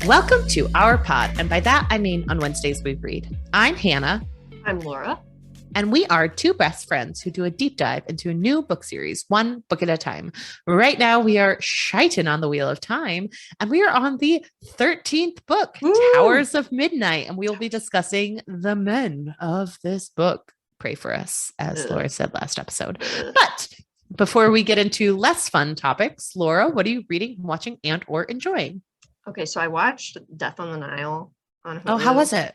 Welcome to our pod, and by that I mean on Wednesdays we read. I'm Hannah. I'm Laura. And we are two best friends who do a deep dive into a new book series, one book at a time. Right now we are shiting on the Wheel of Time, and we are on the 13th book, Woo! Towers of Midnight, and we will be discussing the men of this book. Pray for us, as Laura said last episode. But before we get into less fun topics, Laura, what are you reading, watching, and or enjoying? Okay, so I watched Death on the Nile on Hulu. Oh, how was it?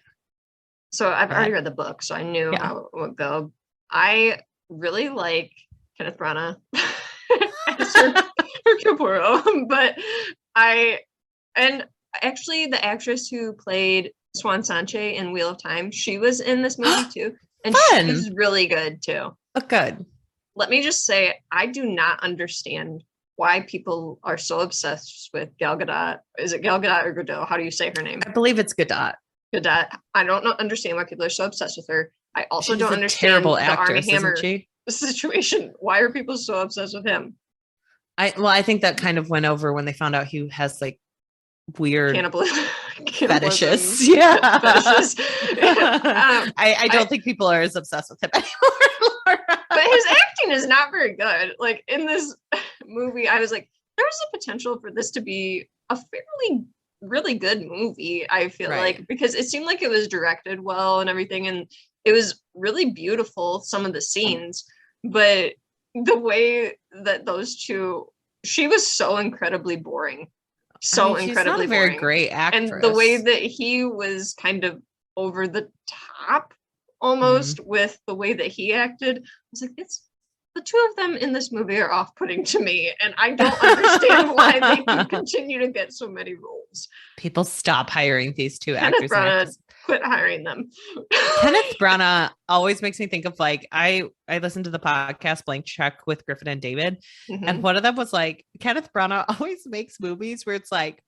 So I've already read the book, so I knew how it would go. I really like Kenneth Branagh as Hercule Poirot, but actually the actress who played Swan Sanche in Wheel of Time, she was in this movie too, and Fun. She's really good too. Oh, good. Let me just say, I do not understand why people are so obsessed with Gal Gadot. Is it Gal Gadot or Godot? How do you say her name? I believe it's Gadot. Gadot. I don't understand why people are so obsessed with her. I also don't understand terrible the actress, Armie Hammer isn't she? situation. Why are people so obsessed with him? I think that kind of went over when they found out he has like weird fetishes. Yeah. Fetishes. I don't think people are as obsessed with him anymore. But his acting is not very good. Like in this movie, I was like, there's a potential for this to be a fairly really good movie, I feel like, because it seemed like it was directed well and everything, and it was really beautiful, some of the scenes, but the way that those two, she was so incredibly boring. Incredibly she's not a very boring. Great actress. And the way that he was kind of over the top almost with the way that he acted, I was like, it's the two of them in this movie are off-putting to me, and I don't understand why they can continue to get so many roles. People stop hiring these two Kenneth actors. Branagh, quit hiring them. Kenneth Branagh always makes me think of like, I listened to the podcast Blank Check with Griffin and David, and one of them was like, Kenneth Branagh always makes movies where it's like,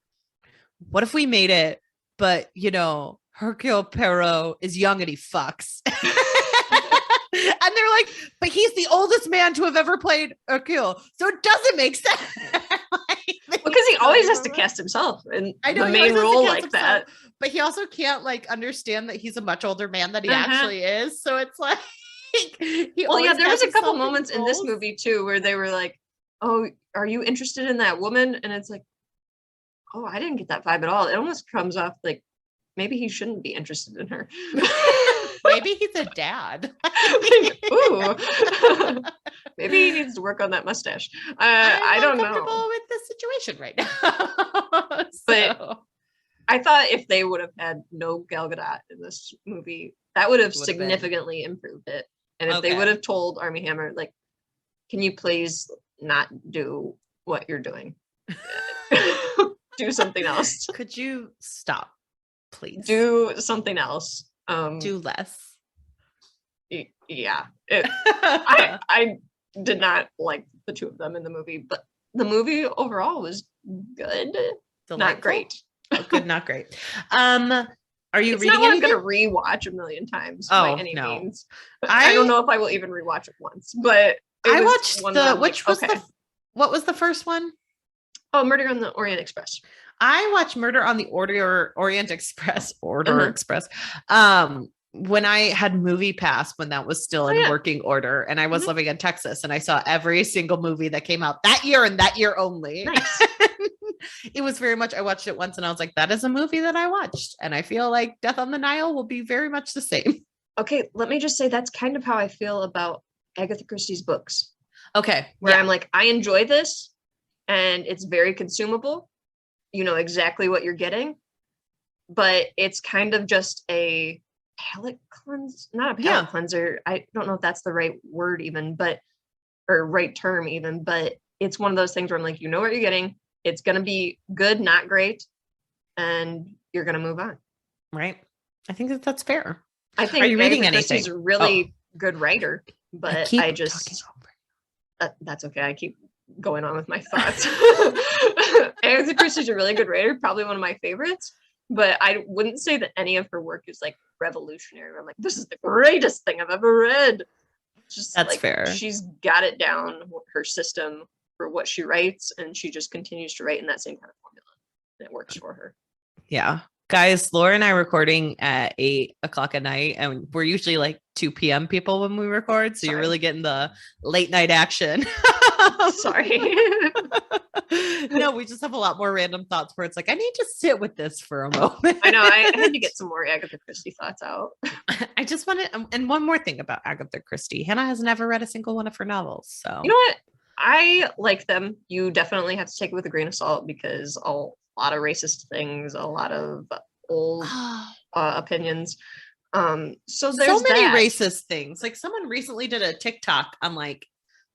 what if we made it, but you know, Hercule Poirot is young and he fucks. And they're like, but he's the oldest man to have ever played Hercule, so it doesn't make sense. Because he always has to cast himself in the main role like that. But he also can't like understand that he's a much older man than he actually is. So it's like, there was a couple moments in this movie too where they were like, "Oh, are you interested in that woman?" And it's like, "Oh, I didn't get that vibe at all." It almost comes off like maybe he shouldn't be interested in her. Maybe he's a dad. Ooh. Maybe he needs to work on that mustache. I don't know. I'm comfortable with the situation right now. But I thought if they would have had no Gal Gadot in this movie, that would have significantly improved it. And if they would have told Armie Hammer, like, can you please not do what you're doing? Do something else. Could you stop, please? Do something else. Do less. Yeah. I did not like the two of them in the movie, but the movie overall was good. Delightful. Not great. Good, not great. Are you reading anything? I'm going to rewatch a million times by any means. I don't know if I will even rewatch it once, but I watched what was the first one? Oh, Murder on the Orient Express. I watched Murder on the Orient Express, Express. When I had Movie Pass, when that was still in working order, and I was living in Texas, and I saw every single movie that came out that year and that year only. Nice. It was very much, I watched it once and I was like, that is a movie that I watched. And I feel like Death on the Nile will be very much the same. Okay, let me just say that's kind of how I feel about Agatha Christie's books. Okay. Where I'm like, I enjoy this and it's very consumable. You know exactly what you're getting, but it's kind of just a palate cleanse, not a palate cleanser. I don't know if that's the right word even, or right term even, but it's one of those things where I'm like, you know what you're getting. It's going to be good, not great. And you're going to move on. Right. I think that's fair. I think Are you reading Agatha anything? Christie's a really good writer, but I just, that's okay. I keep going on with my thoughts. Agatha Christie's a really good writer, probably one of my favorites, but I wouldn't say that any of her work is like revolutionary. I'm like, this is the greatest thing I've ever read. Just that's like, fair. She's got it down, her system for what she writes, and she just continues to write in that same kind of formula. And it works for her. Yeah. Guys, Laura and I are recording at 8 o'clock at night, and we're usually like 2 p.m. people when we record. So you're really getting the late night action. Sorry. No, we just have a lot more random thoughts where it's like, I need to sit with this for a moment. I know. I had to get some more Agatha Christie thoughts out. I just wanted, and one more thing about Agatha Christie. Hannah has never read a single one of her novels. So, you know what? I like them. You definitely have to take it with a grain of salt because a lot of racist things, a lot of old opinions. So there's so many racist things. Like someone recently did a TikTok on like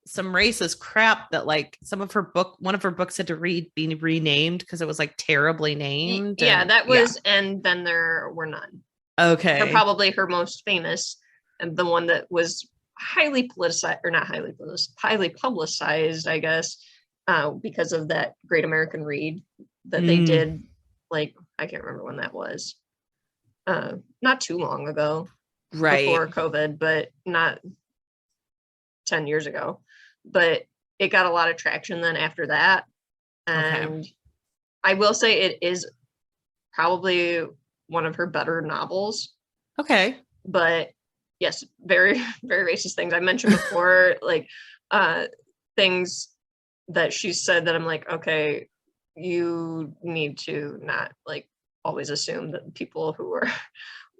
some racist crap that like one of her books had to be renamed because it was like terribly named. Yeah, that was, and then there were none. Okay. Probably her most famous, and the one that was highly politicized, or not highly politicized, highly publicized, I guess, because of that Great American Read that they did, like, I can't remember when that was. Not too long ago. Right. Before COVID, but not 10 years ago. But it got a lot of traction then after that. And I will say it is probably one of her better novels. Okay. But yes, very, very racist things. I mentioned before, like things that she said that I'm like, okay, you need to not like always assume that people who are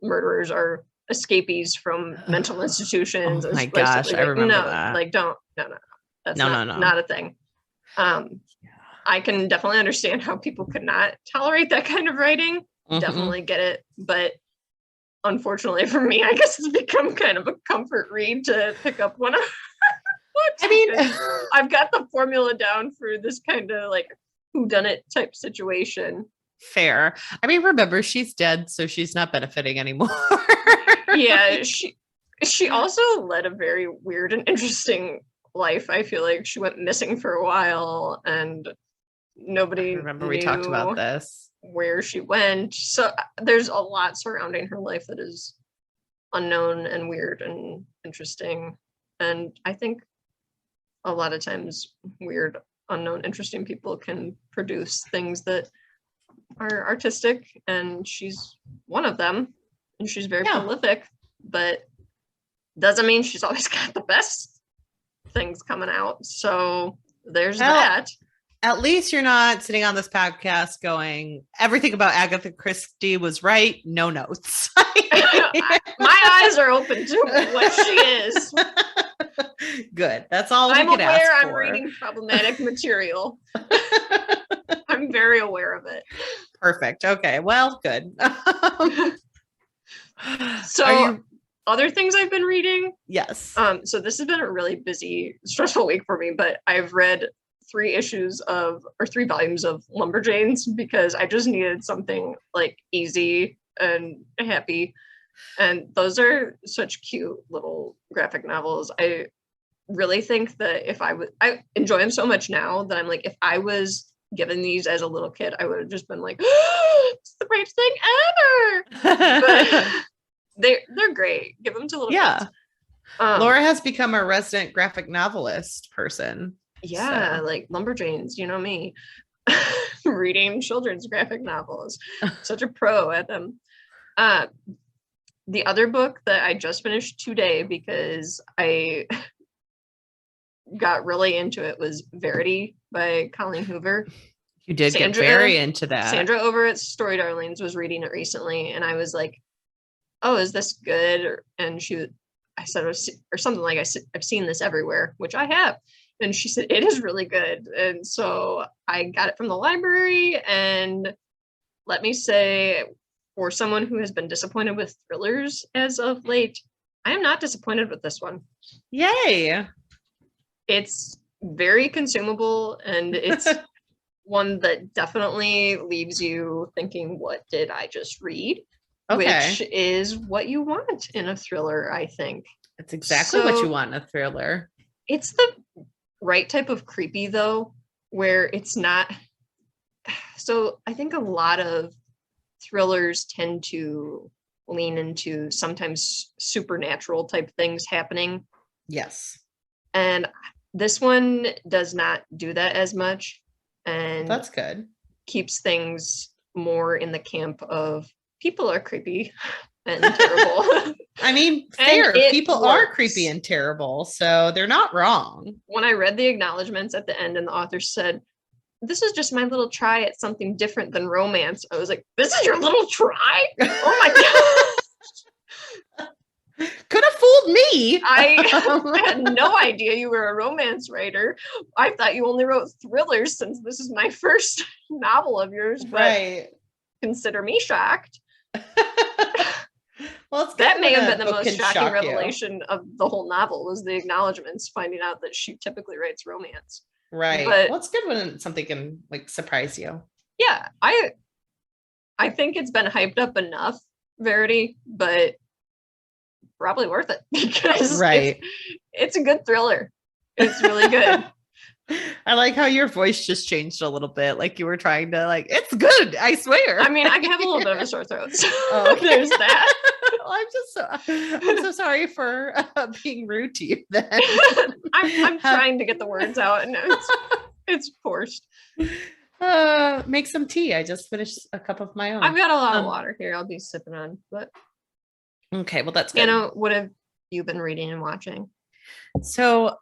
murderers are escapees from mental institutions. Oh my gosh, I remember that. Like no. That's not a thing. I can definitely understand how people could not tolerate that kind of writing. Definitely get it. But unfortunately for me, I guess it's become kind of a comfort read to pick up one of books. I mean, I've got the formula down for this kind of like whodunit type situation. Fair. I mean, remember, she's dead, so she's not benefiting anymore. Yeah, she also led a very weird and interesting life. I feel like she went missing for a while and nobody remember we talked about this, where she went. So there's a lot surrounding her life that is unknown and weird and interesting. And I think a lot of times weird, unknown, interesting people can produce things that are artistic, and she's one of them, and she's very prolific, but doesn't mean she's always got the best things coming out. So there's that. At least you're not sitting on this podcast going, everything about Agatha Christie was right, no notes. My eyes are open to what she is. Good. That's all I'm we can ask aware for. I'm reading problematic material. I'm very aware of it. Perfect. Okay. Well, good. So other things I've been reading. Yes. So this has been a really busy, stressful week for me, but I've read 3 volumes of Lumberjanes because I just needed something like easy and happy. And those are such cute little graphic novels. I really think that I enjoy them so much now that I'm like, if I was given these as a little kid, I would have just been like, oh, it's the greatest thing ever. But they're great. Give them to little kids. Laura has become a resident graphic novelist person. Yeah, so. Like Lumberjanes, you know me. Reading children's graphic novels. Such a pro at them. The other book that I just finished today because I got really into it was Verity by Colleen Hoover. You did get very into that. Sandra over at Story Darlings was reading it recently, and I was like, oh, is this good? And I said, or something like, I've seen this everywhere, which I have. And she said, it is really good. And so I got it from the library, and let me say, for someone who has been disappointed with thrillers as of late, I am not disappointed with this one. Yay. It's very consumable, and it's one that definitely leaves you thinking, what did I just read? Okay. Which is what you want in a thriller, I think. It's exactly what you want in a thriller. It's the right type of creepy, though, where it's not. So I think a lot of thrillers tend to lean into sometimes supernatural type things happening. Yes. And this one does not do that as much. And that's good. Keeps things more in the camp of people are creepy and terrible. I mean, fair. People are creepy and terrible, so they're not wrong. When I read the acknowledgments at the end and the author said, "This is just my little try at something different than romance," I was like, "This is your little try? Oh my god." Could have fooled me. I had no idea you were a romance writer. I thought you only wrote thrillers, since this is my first novel of yours, but right. Consider me shocked. Well, that may have been the most shocking revelation of the whole novel, was the acknowledgments, finding out that she typically writes romance. Right. But, well, it's good when something can like surprise you. Yeah, I think it's been hyped up enough, Verity, but probably worth it, because it's a good thriller. It's really good. I like how your voice just changed a little bit. Like you were trying to like, it's good, I swear. I mean, I have a little bit of a sore throat. So there's that. I'm so sorry for being rude to you then. I'm trying to get the words out and it's forced. Make some tea. I just finished a cup of my own. I've got a lot of water here I'll be sipping on, but okay, well that's good. What have you been reading and watching? So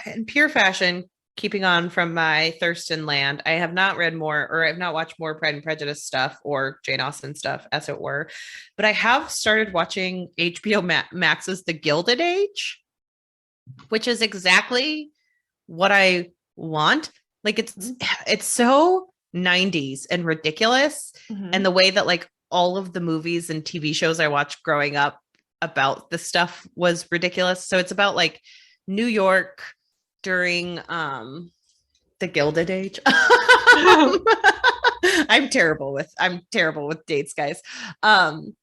in pure fashion, keeping on from my Thurston land, I have not read more, or I've not watched more Pride and Prejudice stuff or Jane Austen stuff, as it were. But I have started watching HBO Max's The Gilded Age, which is exactly what I want. Like it's so 90s and ridiculous. Mm-hmm. And the way that like all of the movies and TV shows I watched growing up about the stuff was ridiculous. So it's about like New York during the Gilded Age. I'm terrible with dates, guys. I'm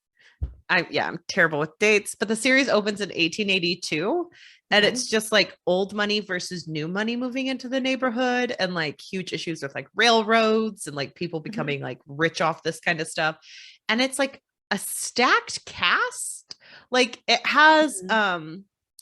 terrible with dates, but the series opens in 1882 and it's just like old money versus new money moving into the neighborhood, and like huge issues with like railroads and like people becoming like rich off this kind of stuff. And it's like a stacked cast. Like it has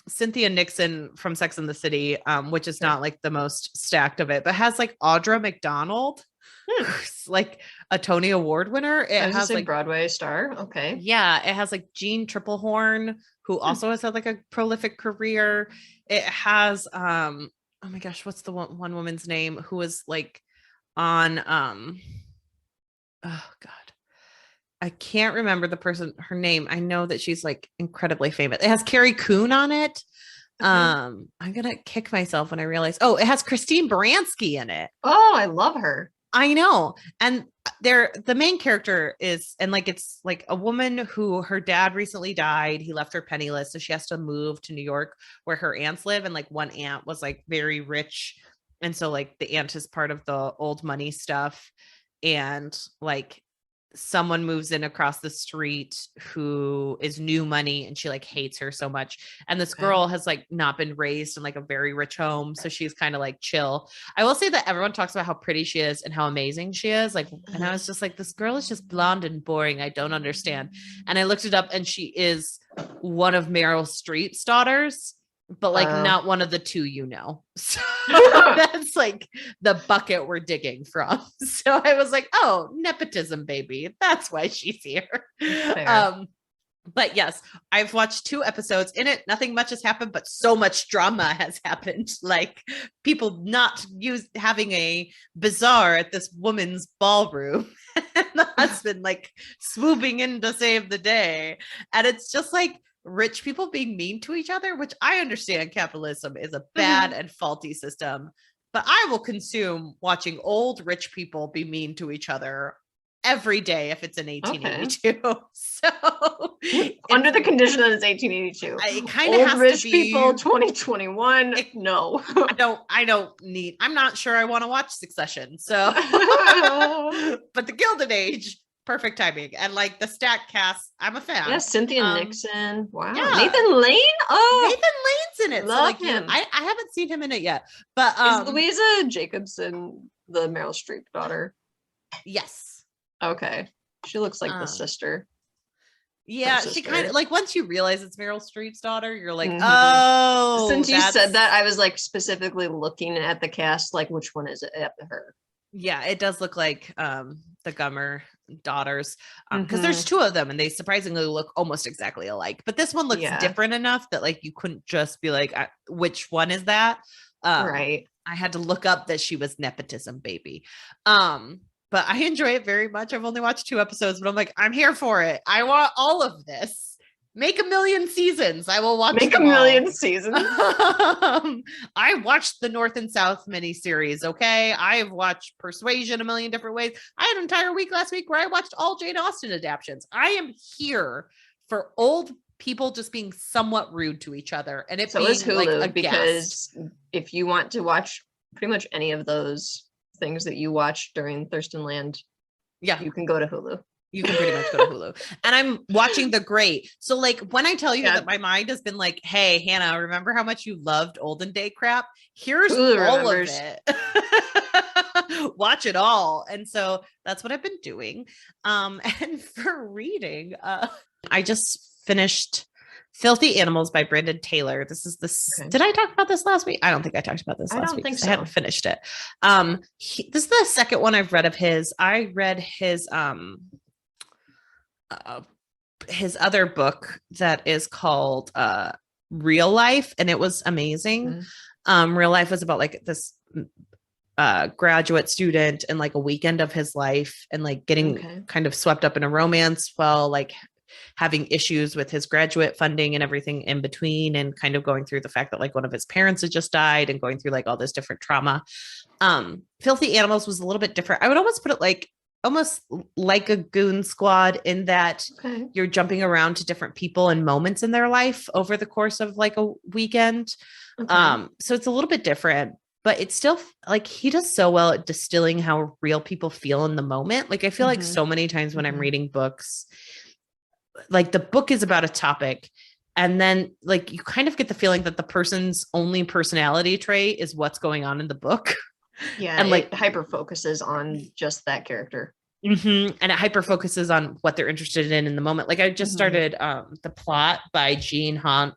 Cynthia Nixon from Sex and the City, which is not like the most stacked of it, but has like Audra McDonald, who's like a Tony Award winner. It has like Broadway star. Okay. Yeah. It has like Jean Triplehorn, who also has had like a prolific career. It has, oh my gosh, what's the one woman's name who was like on, oh God. I can't remember her name. I know that she's like incredibly famous. It has Carrie Coon on it. I'm gonna kick myself when I realize, it has Christine Baranski in it. Oh, I love her. I know. And the main character is, and like it's like a woman who her dad recently died. He left her penniless, so she has to move to New York where her aunts live. And like one aunt was like very rich, and so like the aunt is part of the old money stuff, and like someone moves in across the street who is new money, and she like hates her so much. And this girl has like not been raised in like a very rich home, so she's kind of like chill. I will say that everyone talks about how pretty she is and how amazing she is, like, and I was just like, this girl is just blonde and boring. I don't understand. And I looked it up, and she is one of Meryl Streep's daughters, but like not one of the two, so that's like the bucket we're digging from. So I was like, oh, nepotism, baby, that's why she's here. But yes, I've watched 2 episodes. In it, nothing much has happened, but so much drama has happened, like people not having a bazaar at this woman's ballroom and the husband like swooping in to save the day, and it's just like rich people being mean to each other, which I understand capitalism is a bad and faulty system, but I will consume watching old rich people be mean to each other every day if it's in 1882. So under the condition that it's 1882, it kind of has rich to be people 2021. No, I'm not sure I want to watch Succession. So but the Gilded Age, perfect timing. And like the stacked cast, I'm a fan. Yeah, Cynthia Nixon. Wow. Yeah. Nathan Lane? Oh, Nathan Lane's in it. Love so like him. I haven't seen him in it yet. But is Louisa Jacobson the Meryl Streep daughter? Yes. Okay. She looks like the sister. Yeah, she kind of like, once you realize it's Meryl Streep's daughter, you're like, Since you said that, I was like specifically looking at the cast, like which one is it after her? Yeah, it does look like the Gummer daughters, because there's two of them and they surprisingly look almost exactly alike. But this one looks different enough that like you couldn't just be like, which one is that? Right. I had to look up that she was nepotism baby. But I enjoy it very much. I've only watched 2 episodes, but I'm like, I'm here for it. I want all of this. Make a million seasons. I will watch Make a million seasons. I watched the North and South miniseries. Okay. I've watched Persuasion a million different ways. I had an entire week last week where I watched all Jane Austen adaptions. I am here for old people just being somewhat rude to each other. And it so being is Hulu, like because if you want to watch pretty much any of those things that you watch during Thurstonland, you can go to Hulu. You can pretty much go to Hulu. And I'm watching The Great. So like when I tell you that my mind has been like, hey, Hannah, remember how much you loved olden day crap? Here's Hulu all remembers. Of it. Watch it all. And so that's what I've been doing. And for reading, I just finished Filthy Animals by Brendan Taylor. This is did I talk about this last week? I don't think I talked about this last week. I don't think so. I hadn't finished it. This is the second one I've read of his. I read his other book that is called Real Life, and it was amazing. Real Life was about like this graduate student and like a weekend of his life and like getting kind of swept up in a romance while like having issues with his graduate funding and everything in between, and kind of going through the fact that like one of his parents had just died and going through like all this different trauma. Filthy Animals was a little bit different. I would almost put it like almost like a Goon Squad in that you're jumping around to different people and moments in their life over the course of like a weekend. So it's a little bit different, but it's still like he does so well at distilling how real people feel in the moment. Like I feel like so many times when I'm reading books, like the book is about a topic and then like you kind of get the feeling that the person's only personality trait is what's going on in the book. Yeah, and like hyper focuses on just that character. And it hyper focuses on what they're interested in the moment. Like I just started The Plot by Jean Hanff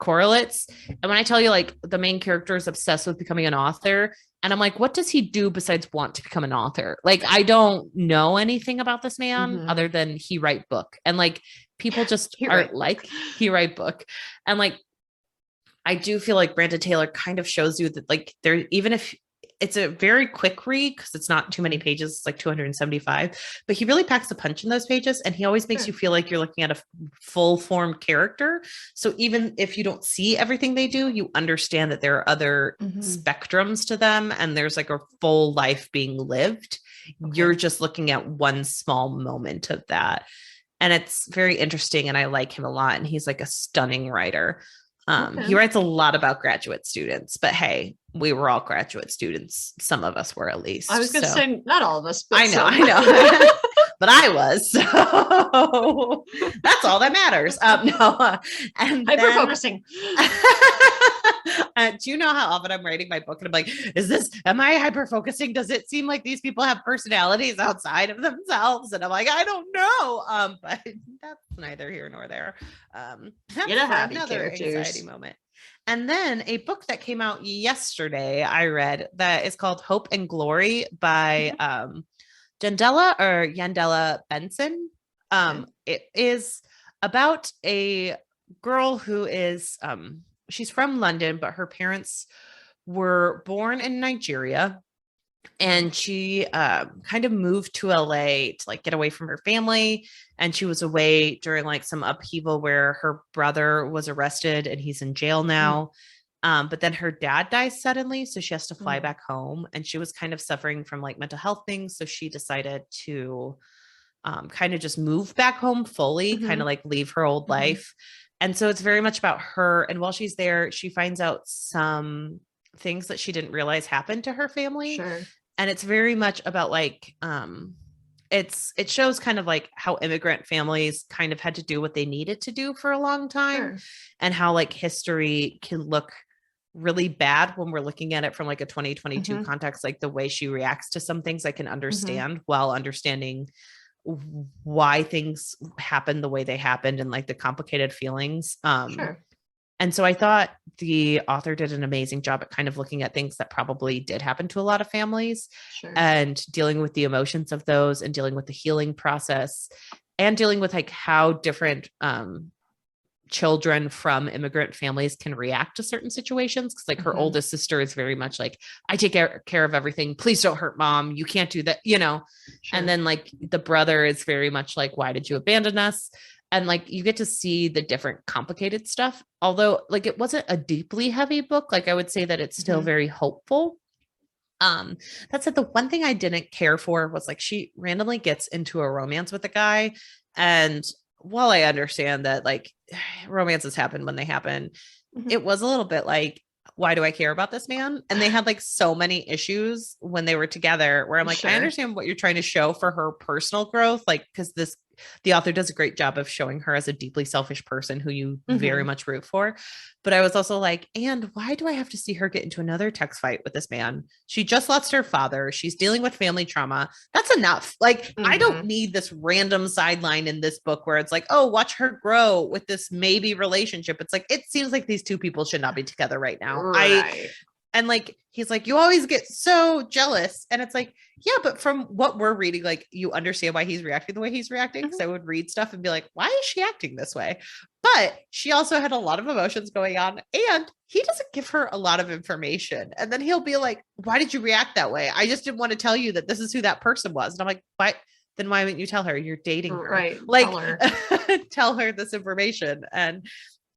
Korelitz. And when I tell you like the main character is obsessed with becoming an author, and I'm like, what does he do besides want to become an author? Like, I don't know anything about this man other than he write book. And like people just aren't like he write book. And like I do feel like Brandon Taylor kind of shows you that like there, even if it's a very quick read because it's not too many pages, it's like 275, but he really packs a punch in those pages. And he always makes you feel like you're looking at a full formed character. So even if you don't see everything they do, you understand that there are other spectrums to them. And there's like a full life being lived. You're just looking at one small moment of that. And it's very interesting. And I like him a lot. And he's like a stunning writer. He writes a lot about graduate students, but hey, we were all graduate students. Some of us were at least. I was going to say not all of us, but I know. But I was. So that's all that matters. No. And hyper focusing. Do you know how often I'm writing my book and I'm like, am I hyper focusing? Does it seem like these people have personalities outside of themselves? And I'm like, I don't know. But that's neither here nor there. Get a happy another anxiety moment. And then a book that came out yesterday, I read that is called Hope and Glory by Yandela Benson. It is about a girl who is, she's from London, but her parents were born in Nigeria. And she kind of moved to LA to like get away from her family. And she was away during like some upheaval where her brother was arrested and he's in jail now. But then her dad dies suddenly. So she has to fly back home. And she was kind of suffering from like mental health things. So she decided to kind of just move back home fully, kind of like leave her old life. And so it's very much about her. And while she's there, she finds out some things that she didn't realize happened to her family. And it's very much about like, it shows kind of like how immigrant families kind of had to do what they needed to do for a long time, and how like history can look really bad when we're looking at it from like a 2022 context. Like the way she reacts to some things I can understand while understanding why things happened the way they happened and like the complicated feelings. And so I thought the author did an amazing job at kind of looking at things that probably did happen to a lot of families and dealing with the emotions of those and dealing with the healing process and dealing with like how different children from immigrant families can react to certain situations. Cause like her oldest sister is very much like, I take care of everything. Please don't hurt mom. You can't do that, you know? And then like the brother is very much like, why did you abandon us? And like, you get to see the different complicated stuff. Although like, it wasn't a deeply heavy book. Like I would say that it's still very hopeful. That said, the one thing I didn't care for was like, she randomly gets into a romance with a guy. And while I understand that like romances happen when they happen, it was a little bit like, why do I care about this man? And they had like so many issues when they were together where I'm like, I understand what you're trying to show for her personal growth. Like, cause the author does a great job of showing her as a deeply selfish person who you very much root for. But I was also like, and why do I have to see her get into another text fight with this man? She just lost her father. She's dealing with family trauma. That's enough. Like, I don't need this random sideline in this book where it's like, oh, watch her grow with this maybe relationship. It's like, it seems like these two people should not be together right now. And like, he's like, you always get so jealous. And it's like, yeah, but from what we're reading, like you understand why he's reacting the way he's reacting. Cause I would read stuff and be like, why is she acting this way? But she also had a lot of emotions going on and he doesn't give her a lot of information. And then he'll be like, why did you react that way? I just didn't want to tell you that this is who that person was. And I'm like, why? Then why wouldn't you tell her you're dating her? Right. Like tell her this information. And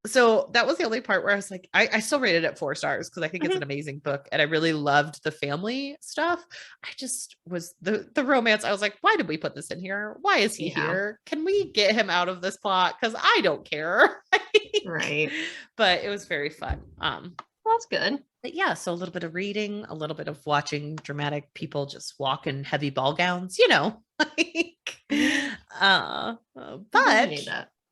so that was the only part where I was like, I still rated it 4 stars because I think it's an amazing book. And I really loved the family stuff. I just was the romance. I was like, why did we put this in here? Why is he here? Can we get him out of this plot? Because I don't care. Right. But it was very fun. Well, that's good. But yeah, so a little bit of reading, a little bit of watching dramatic people just walk in heavy ball gowns, you know. But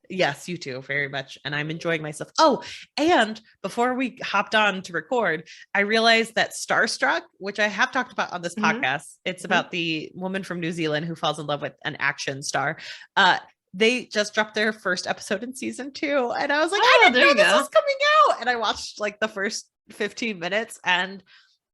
yes, you too, very much. And I'm enjoying myself. Oh, and before we hopped on to record, I realized that Starstruck, which I have talked about on this podcast, it's about the woman from New Zealand who falls in love with an action star. They just dropped their first episode in season 2. And I was like, I didn't know this was coming out. And I watched like the first 15 minutes and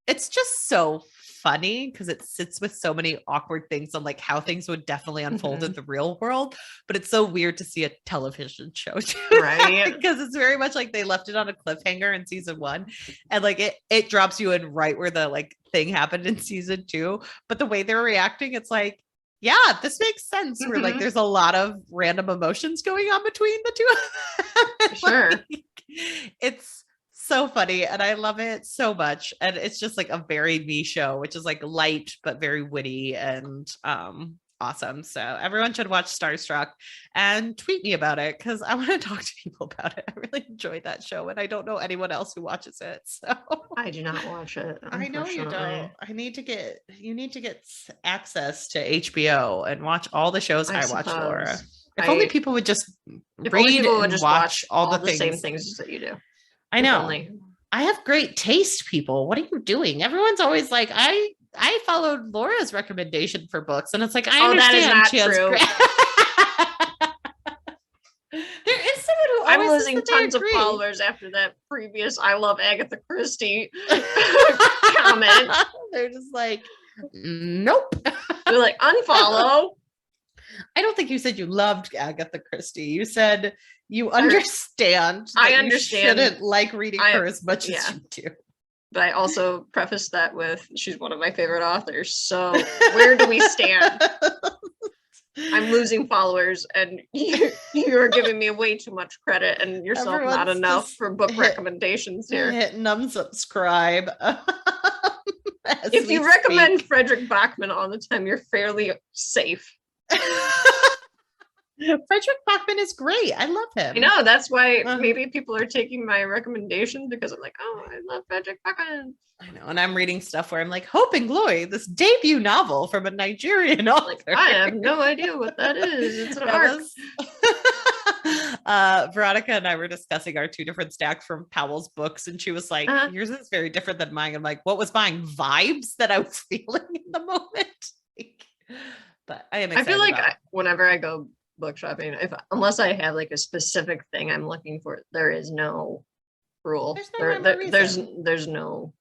it's just so funny because it sits with so many awkward things on like how things would definitely unfold in the real world, but it's so weird to see a television show too, right? Because it's very much like they left it on a cliffhanger in season 1 and like it drops you in right where the like thing happened in season 2, but the way they're reacting, it's like, yeah, this makes sense. Where like there's a lot of random emotions going on between the two of them. Sure. Like, it's so funny and I love it so much. And it's just like a very me show, which is like light but very witty and awesome. So everyone should watch Starstruck and tweet me about it because I want to talk to people about it. I really enjoyed that show and I don't know anyone else who watches it. So I do not watch it. I know you don't. You need to get access to HBO and watch all the shows I watch, Laura. If only people would just read and watch all the same things that you do. I know. I have great taste, people. What are you doing? Everyone's always like, I followed Laura's recommendation for books. And it's like, I understand. That is not true. There is someone who I'm losing tons of followers after that previous I love Agatha Christie comment. They're just like, nope. They're like, unfollow. I don't think you said you loved Agatha Christie. You said you understand. I understand. You shouldn't like reading her as much as you do. But I also prefaced that with, she's one of my favorite authors. So where do we stand? I'm losing followers and you're giving me way too much credit and yourself Everyone's not enough for book recommendations here. Hit unsubscribe. If you recommend Frederick Bachman all the time, you're fairly safe. Frederick Bachman is great. I love him. I know, that's why maybe people are taking my recommendations because I'm like, oh, I love Frederick Bachman. I know, and I'm reading stuff where I'm like, Hope and Glory, this debut novel from a Nigerian author. Like, I have no idea what that is. It's an arc. Veronica and I were discussing our 2 different stacks from Powell's books, and she was like, yours is very different than mine. I'm like, what was mine? Vibes that I was feeling in the moment. But I am excited. I feel like whenever I go book shopping, unless I have like a specific thing I'm looking for, there is no rule. There's no rhyme or reason. There's no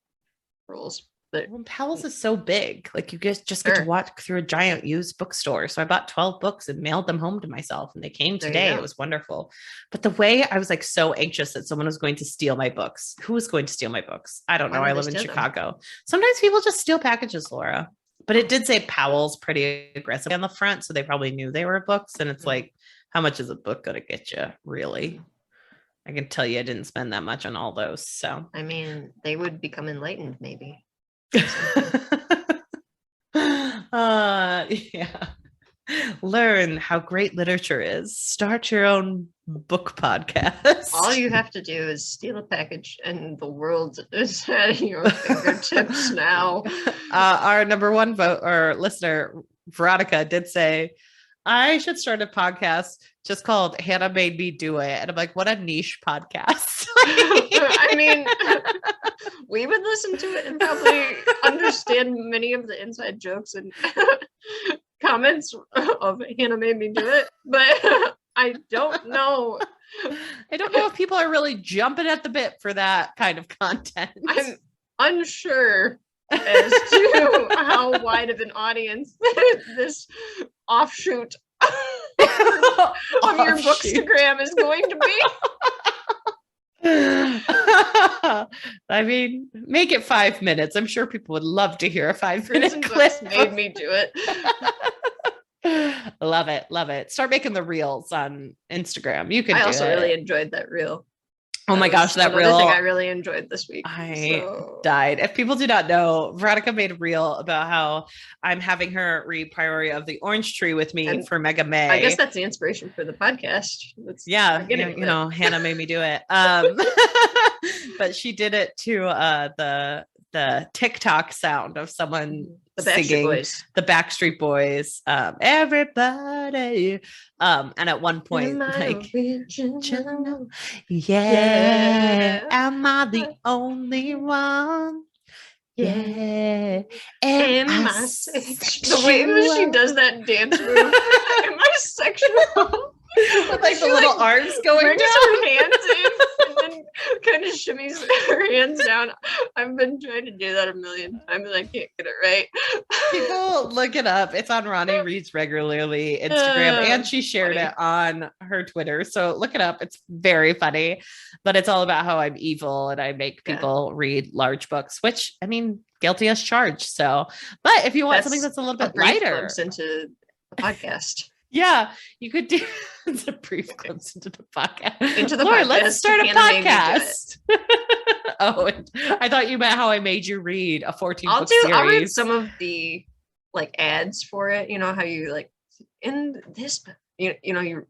rules. Well, Powell's is so big. Like you just get to walk through a giant used bookstore. So I bought 12 books and mailed them home to myself, and they came today. It was wonderful. But the way I was like so anxious that someone was going to steal my books. Who was going to steal my books? I don't know. I live in Chicago. Sometimes people just steal packages, Laura. But it did say Powell's pretty aggressive on the front, so they probably knew they were books. And it's like, how much is a book going to get you, really? I can tell you I didn't spend that much on all those. So I mean, they would become enlightened, maybe. Yeah. Learn how great literature is. Start your own book podcast. All you have to do is steal a package, and the world is at your fingertips now. Our number one vote or listener, Veronica, did say, I should start a podcast just called Hannah Made Me Do It. And I'm like, what a niche podcast. I mean, we would listen to it and probably understand many of the inside jokes and comments of Hannah Made Me Do It. But I don't know. I don't know if people are really jumping at the bit for that kind of content. I'm unsure as to how wide of an audience this offshoot of your bookstagram is going to be. I mean, make it 5 minutes. I'm sure people would love to hear a 5-minute clip. Made me do it. Love it. Start making the reels on Instagram. You can. I also really enjoyed that reel. Oh my gosh, that reel thing I really enjoyed this week. I died. If people do not know, Veronica made a reel about how I'm having her read Priory of the Orange Tree with me for Mega May. I guess that's the inspiration for the podcast. Hannah made me do it. But she did it to the TikTok sound of someone singing the Backstreet Boys, everybody. And at one point, like, am I the only one? Yeah. The way that she does that dance move, am I sexual? With like the little arms going down. Her hands in and then kind of shimmies her hands down. I've been trying to do that a million times and I can't get it right. People look it up. It's on Ronnie Reads Regularly Instagram, and she shared it on her Twitter. So look it up. It's very funny, but it's all about how I'm evil and I make people read large books, which, I mean, guilty as charged. So, but if you want something that's a little bit lighter into the podcast. Yeah, you could do a brief glimpse into the podcast. Laura, let's start a podcast. Oh, I thought you meant how I made you read a 14-book series. I'll read some of the like ads for it. You know how you like in this, you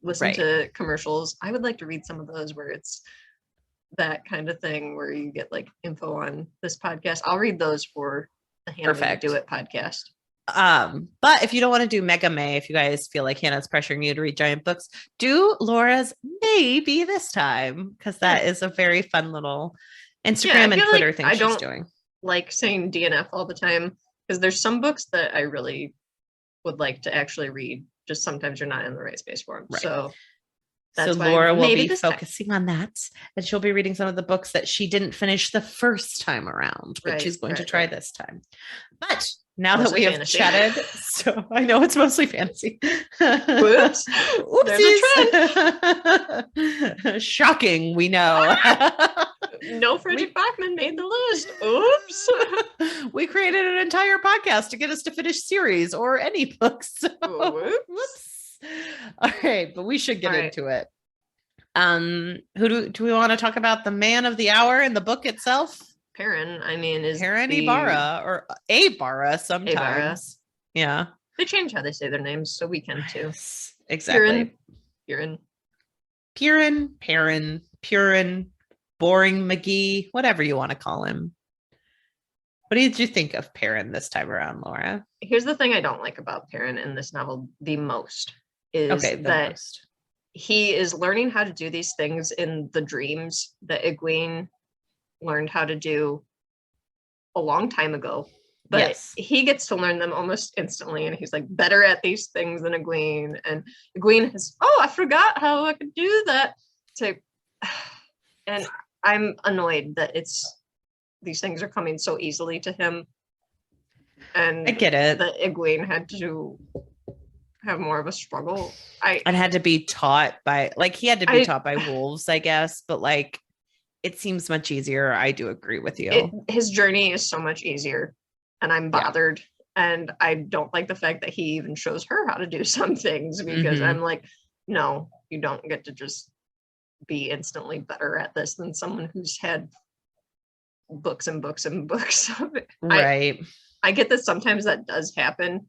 listen to commercials. I would like to read some of those where it's that kind of thing where you get like info on this podcast. I'll read those for the Hannah Made Me Do It podcast. But if you don't want to do Mega May, if you guys feel like Hannah's pressuring you to read giant books, do Laura's Maybe This Time, because that is a very fun little Instagram and Twitter thing she's doing. Like saying DNF all the time, because there's some books that I really would like to actually read, just sometimes you're not in the right space for them. Right. So Laura will be focusing on that, and she'll be reading some of the books that she didn't finish the first time around, but she's going to try this time. But now that we have chatted, so I know it's mostly fantasy. Whoops. Oopsies. Shocking, we know. No Frederick Bachman made the list. Oops. We created an entire podcast to get us to finish series or any books. So. Whoops. All right, but we should get into it. Who do we want to talk about? The man of the hour in the book itself? Perrin, I mean, is Perrin Ibarra or Abara sometimes. Abara. Yeah. They change how they say their names, so we can too. Yes, exactly. Perrin, Boring McGee, whatever you want to call him. What did you think of Perrin this time around, Laura? Here's the thing I don't like about Perrin in this novel the most is he is learning how to do these things in the dreams that Egwene learned how to do a long time ago, but he gets to learn them almost instantly, and he's like better at these things than Egwene, and Egwene has I forgot how I could do that. And I'm annoyed that these things are coming so easily to him. And I get it. That Egwene had to have more of a struggle. And had to be taught by, like, he had to be taught by wolves, I guess, but like, it seems much easier. I do agree with you. His journey is so much easier, and I'm bothered. Yeah. And I don't like the fact that he even shows her how to do some things, because I'm like, no, you don't get to just be instantly better at this than someone who's had books and books and books of it. Right. I get that sometimes that does happen,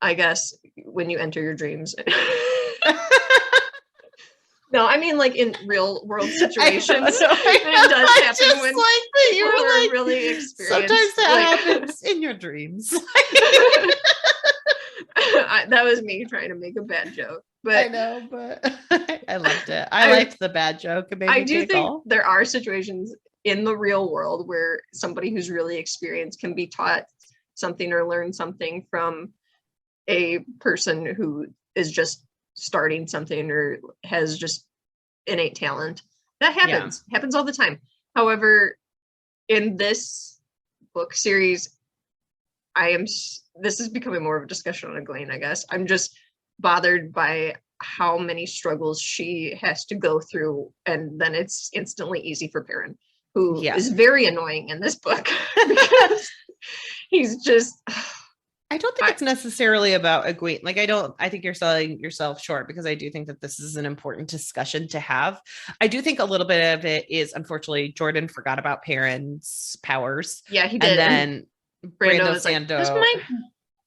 I guess, when you enter your dreams. No, I mean, like, in real world situations, it does happen when you are like, really experienced. Sometimes that happens in your dreams. That was me trying to make a bad joke. But I know, but I loved it. I liked the bad joke. I do think there are situations in the real world where somebody who's really experienced can be taught something or learn something from a person who is just starting something or has just innate talent. That happens all the time. However, in this book series, this is becoming more of a discussion on Egwene, I guess. I'm just bothered by how many struggles she has to go through, and then it's instantly easy for Perrin, who is very annoying in this book because he's just I don't think it's necessarily about Egwene. Like, I think you're selling yourself short, because I do think that this is an important discussion to have. I do think a little bit of it is, unfortunately, Jordan forgot about Perrin's powers. Yeah, he did. And then Brando was like, this might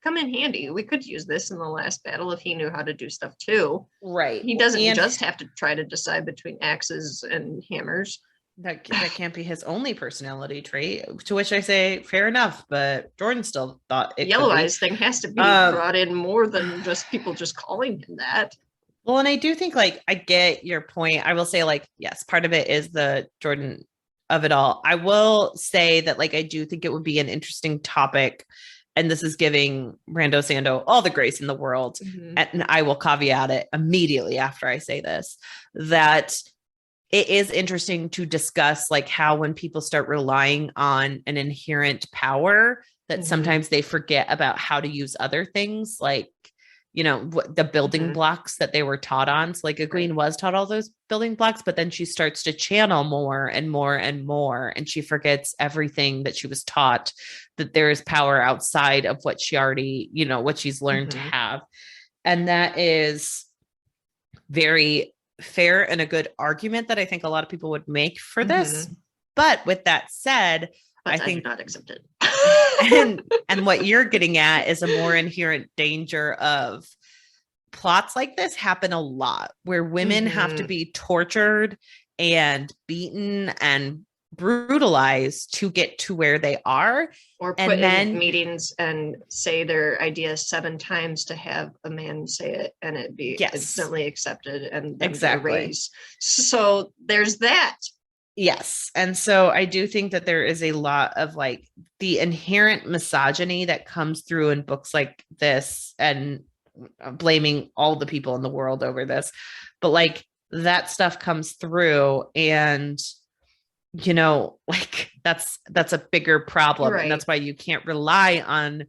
come in handy. We could use this in the last battle if he knew how to do stuff too. Right. He doesn't just have to try to decide between axes and hammers. That can't be his only personality trait, to which I say, fair enough, but Jordan still thought it Yellow Eyes thing has to be brought in more than just people just calling him that. Well, and I do think, like, I get your point. I will say, like, yes, part of it is the Jordan of it all. I will say that, like, I do think it would be an interesting topic, and this is giving Brando Sando all the grace in the world, and I will caveat it immediately after I say this, that it is interesting to discuss, like, how when people start relying on an inherent power, that sometimes they forget about how to use other things, like, you know, the building blocks that they were taught on. So, like, Egwene was taught all those building blocks, but then she starts to channel more and more and more, and she forgets everything that she was taught, that there is power outside of what she already, you know, what she's learned to have. And that is very fair and a good argument that I think a lot of people would make for this. But with that said, I think not accept it. and what you're getting at is a more inherent danger of plots like this happen a lot, where women have to be tortured and beaten and brutalized to get to where they are, or put in meetings and say their idea 7 times to have a man say it and it be instantly accepted and raised. So there's that. Yes. And so I do think that there is a lot of, like, the inherent misogyny that comes through in books like this, and blaming all the people in the world over this, but, like, that stuff comes through, and, you know, like, that's a bigger problem. Right. And that's why you can't rely on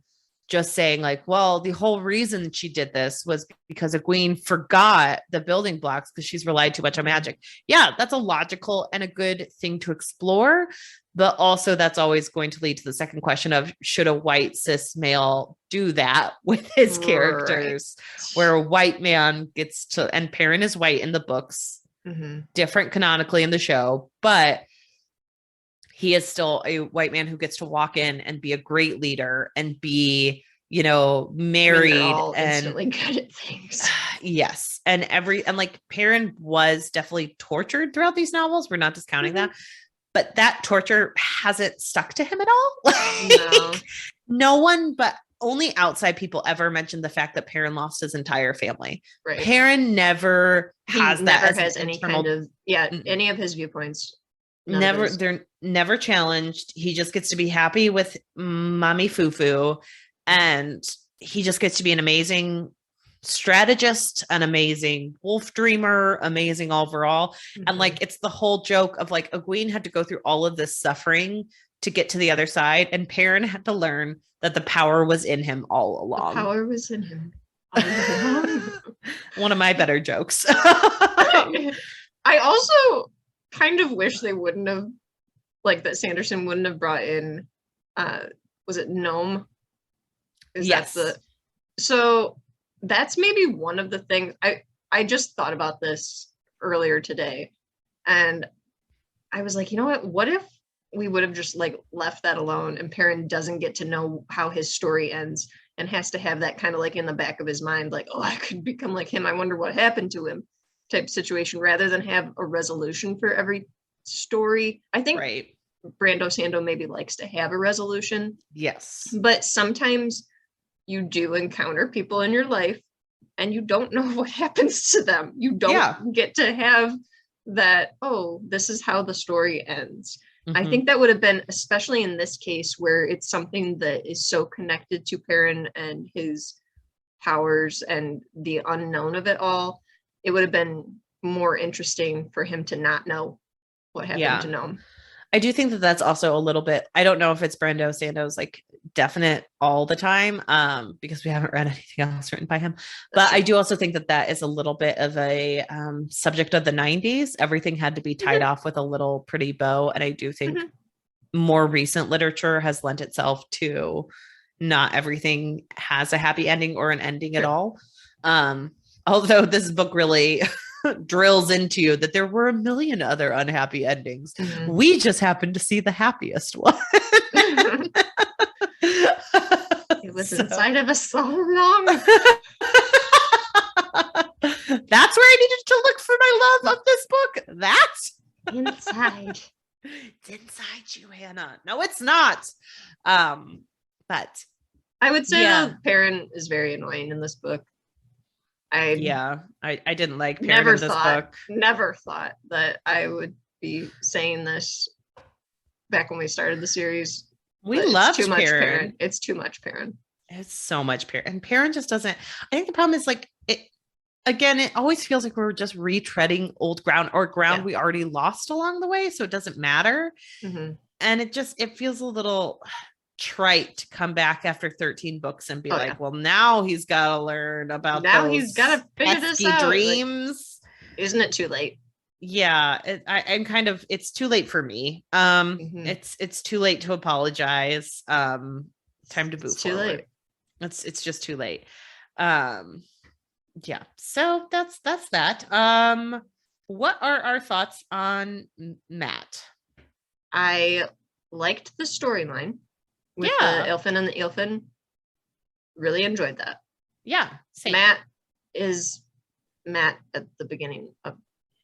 just saying, like, well, the whole reason she did this was because Egwene forgot the building blocks because she's relied too much on magic. Yeah, that's a logical and a good thing to explore. But also, that's always going to lead to the second question of, should a white cis male do that with his characters, where a white man gets to, and Perrin is white in the books, different canonically in the show, but he is still a white man who gets to walk in and be a great leader and be, you know, married, they're all instantly good at things. Yes. And like, Perrin was definitely tortured throughout these novels. We're not discounting that, but that torture hasn't stuck to him at all. Like, no one but only outside people ever mentioned the fact that Perrin lost his entire family. Right. Perrin never has any kind of any of his viewpoints. They're never challenged. He just gets to be happy with mommy Fufu, and he just gets to be an amazing strategist, an amazing wolf dreamer, amazing overall. And like, it's the whole joke of like, Egwene had to go through all of this suffering to get to the other side, and Perrin had to learn that the power was in him all along. The power was in him all along. One of my better jokes. I also kind of wish they wouldn't have, like, that Sanderson wouldn't have brought in, was it Gnome? Yes. So that's maybe one of the things, I just thought about this earlier today, and I was like, you know what if we would have just like left that alone, and Perrin doesn't get to know how his story ends and has to have that kind of like in the back of his mind, like, oh, I could become like him, I wonder what happened to him type situation, rather than have a resolution for every story. I think Brando Sando maybe likes to have a resolution. Yes. But sometimes you do encounter people in your life and you don't know what happens to them. You don't get to have that, oh, this is how the story ends. I think that would have been, especially in this case where it's something that is so connected to Perrin and his powers and the unknown of it all, it would have been more interesting for him to not know what happened to Gnome. I do think that that's also a little bit, I don't know if it's Brando Sando's like definite all the time, because we haven't read anything else written by him. But I do also think that that is a little bit of a subject of the 90s. Everything had to be tied off with a little pretty bow. And I do think more recent literature has lent itself to not everything has a happy ending or an ending at all. Although this book really drills into you that there were a million other unhappy endings. We just happened to see the happiest one. It was inside of us so long. That's where I needed to look for my love of this book. That's inside. It's inside you, Hannah. No, it's not. But I would say Perrin is very annoying in this book. I didn't like Perrin in this book. Never thought that I would be saying this back when we started the series. We love too much Perrin. It's too much Perrin. It's so much Perrin. And Perrin just doesn't. I think the problem is like it. Again, it always feels like we're just retreading old ground or ground we already lost along the way, so it doesn't matter. And it feels a little trite to come back after 13 books and be well, now he's got to learn about he's got to figure this out. Dreams. Like, isn't it too late? Yeah, I'm kind of, it's too late for me. It's too late to apologize. Time to move forward. It's just too late. Yeah. So that's that. What are our thoughts on Matt? I liked the storyline with the Elfin and the Eelfin. Really enjoyed that. Yeah. Same. Matt is Matt at the beginning of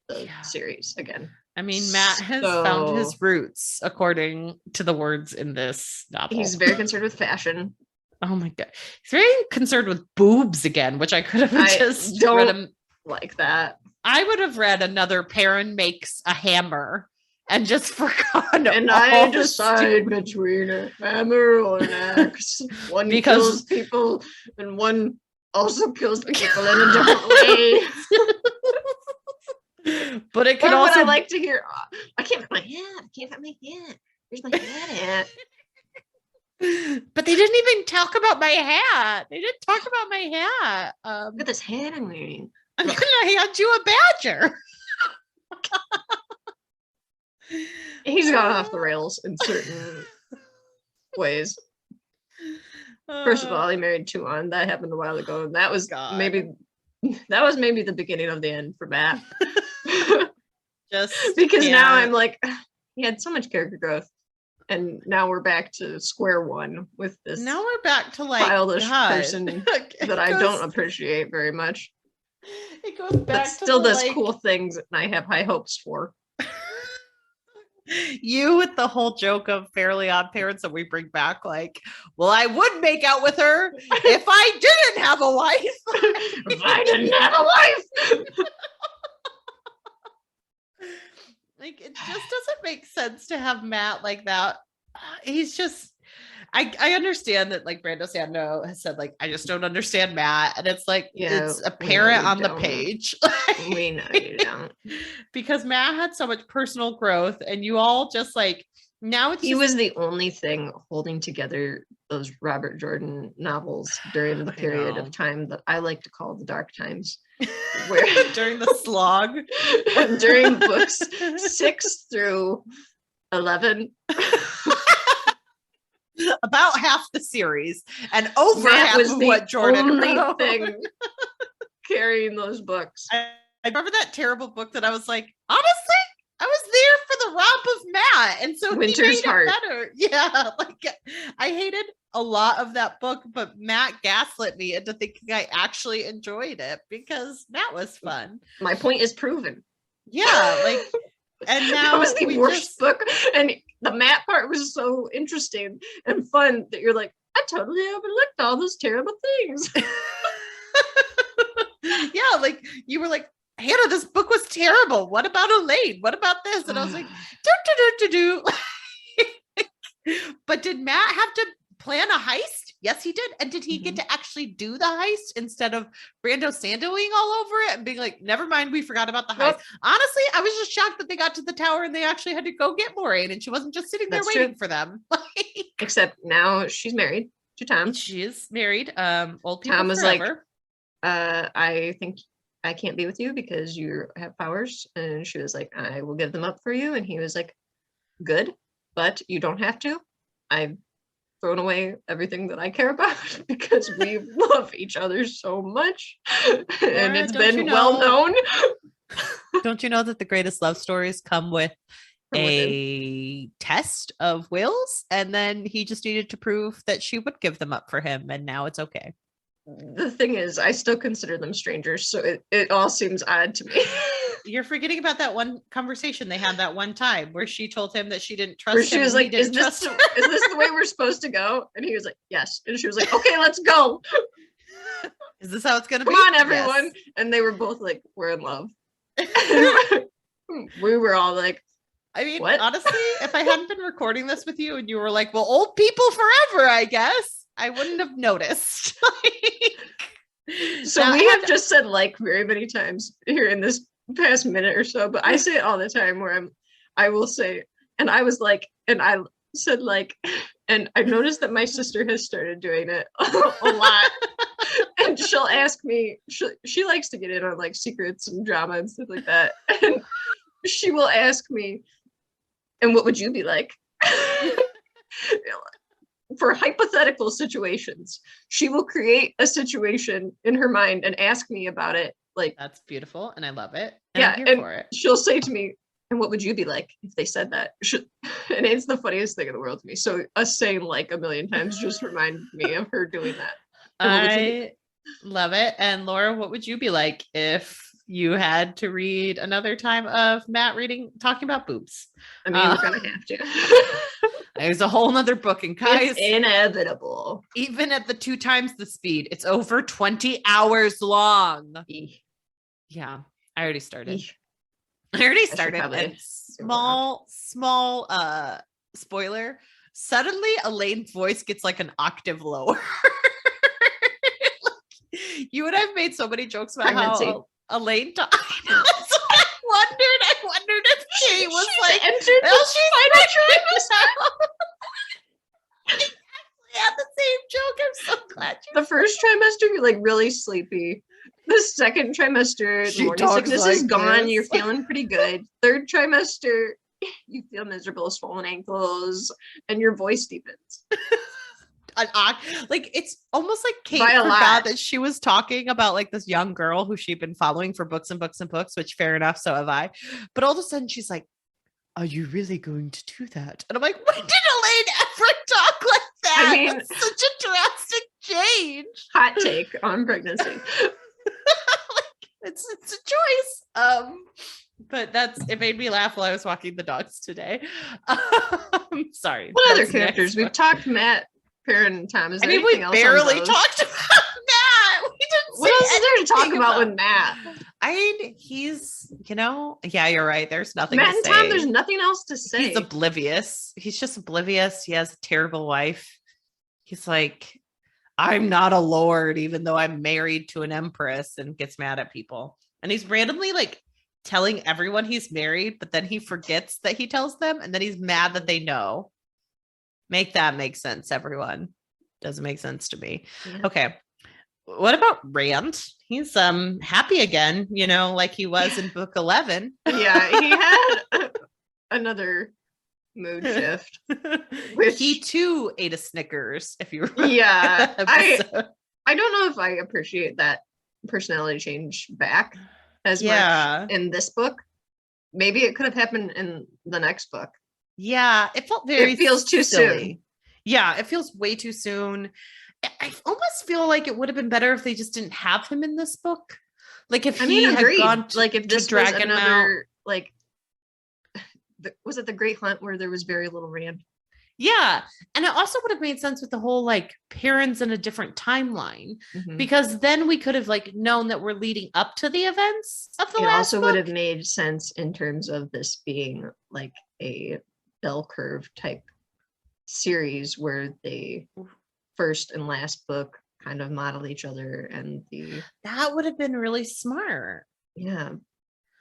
the series again. I mean, Matt has found his roots according to the words in this novel. He's very concerned with fashion. Oh my god, he's very concerned with boobs again, which I could have just read like that. I would have read another Perrin makes a hammer and just forgotten. And I decide between a hammer or an axe. One kills people, and one also kills people in a different way. But it could also. I like to hear. I can't find my hat. I can't find my hat. Where's my hat at? But they didn't even talk about my hat. They didn't talk about my hat. Look at this hat I'm wearing. I'm gonna hand you a badger. He's gone off the rails in certain ways. First of all, he married Tuan. That happened a while ago, and that was maybe the beginning of the end for Matt. Just because now I'm like, he had so much character growth. And now we're back to square one with this. Now we're back to like childish person that I don't appreciate very much. It goes back but still does cool things, and I have high hopes for. You with the whole joke of Fairly Odd Parents that we bring back, like, well, I would make out with her if I didn't have a wife. If I didn't have a wife. Like, it just doesn't make sense to have Matt like that. He's just, I understand that like Brando Sando has said like I just don't understand Matt, and it's like it's apparent on the page. We know you don't, because Matt had so much personal growth, and you all just like now it's he just, was the only thing holding together those Robert Jordan novels during the period of time that I like to call the dark times, where during the slog, during books 6 through 11. About half the series and over Matt half was of the what Jordan only wrote. thing carrying those books. I remember that terrible book that I was like, honestly, I was there for the romp of Matt, and so Winter's he made Heart. it better. Yeah, like I hated a lot of that book, but Matt gaslit me into thinking I actually enjoyed it because Matt was fun. My point is proven. Yeah, like, and now that was the worst book, and the Matt part was so interesting and fun that you're like, I totally overlooked all those terrible things. Yeah, like you were like, Hannah, this book was terrible. What about Elaine? What about this? And I was like, do. But did Matt have to plan a heist? Yes, he did. And did he get to actually do the heist instead of Brando Sandoing all over it and being like, never mind, we forgot about the heist? Honestly, I was just shocked that they got to the tower and they actually had to go get Moraine and she wasn't just sitting there waiting for them. Except now she's married to Tom. She is married. Old people Tom was forever. Like, I think I can't be with you because you have powers. And she was like, I will give them up for you. And he was like, good, but you don't have to. I've thrown away everything that I care about because we love each other so much. And it's been well known. Don't you know that the greatest love stories come with a test of wills? And then he just needed to prove that she would give them up for him. And now it's okay. The thing is, I still consider them strangers. So it all seems odd to me. You're forgetting about that one conversation they had that one time where she told him that she didn't trust where him. She was like, is this the way we're supposed to go? And he was like, yes. And she was like, okay, let's go. Is this how it's going to be? Come on, everyone. Yes. And they were both like, we're in love. We were all like, I mean, what? Honestly, if I hadn't been recording this with you and you were like, well, old people forever, I guess, I wouldn't have noticed. So now, we have just said like very many times here in this past minute or so, but I say it all the time where I will say, and I was like, and I said like, and I've noticed that my sister has started doing it a lot. And she'll ask me, she likes to get in on like secrets and drama and stuff like that. And she will ask me, and what would you be like? For hypothetical situations, she will create a situation in her mind and ask me about it. Like, that's beautiful, and I love it. And I'm here for it. She'll say to me, and what would you be like if they said that? And it's the funniest thing in the world to me. So us saying like a million times just remind me of her doing that. I love it. And Laura, what would you be like if you had to read another time of Matt talking about boobs? I mean, we're gonna have to. There's a whole nother book, and guys, it's inevitable. Even at the 2 times the speed, it's over 20 hours long. Yeah, I already started. And small spoiler. Suddenly, Elaine's voice gets like an octave lower. You and I've made so many jokes about how Elaine talked. I wondered if Kate was like, well, she's had the same joke. I'm so glad the first trimester, you're like really sleepy. The second trimester, the morning sickness is gone. You're feeling pretty good. Third trimester, you feel miserable, swollen ankles, and your voice deepens. Like it's almost like Kate forgot that she was talking about like this young girl who she'd been following for books and books and books, which fair enough, so have I. But all of a sudden she's like, are you really going to do that? And I'm like, when did Elaine ever talk like that? I mean, that's such a drastic change. Hot take on pregnancy. It's a choice. But it made me laugh while I was walking the dogs today. Sorry. What other characters? We've talked Matt, Perrin, and Tom. Is there anything else? We barely talked about Matt. We didn't. What else is there to talk about with Matt? I mean, he's, yeah, you're right. There's nothing Matt to and say. Tom, there's nothing else to say. He's oblivious. He's just oblivious. He has a terrible wife. He's like, I'm not a lord, even though I'm married to an empress, and gets mad at people. And he's randomly like telling everyone he's married, but then he forgets that he tells them, and then he's mad that they know. Make that make sense, everyone. Doesn't make sense to me. Yeah. Okay. What about Rand? He's happy again, like he was in book 11. Yeah, he had another mood shift. Which he too ate a Snickers, if you remember. Yeah. I don't know if I appreciate that personality change back as much in this book. Maybe it could have happened in the next book. Yeah, it feels too soon. Yeah, it feels way too soon. I almost feel like it would have been better if they just didn't have him in this book. Like if he had gone to, like if this was another like was it the Great Hunt where there was very little Rand? Yeah. And it also would have made sense with the whole like parents in a different timeline, because then we could have like known that we're leading up to the events of the last book. It also would have made sense in terms of this being like a bell curve type series where the first and last book kind of model each other, and that would have been really smart. Yeah.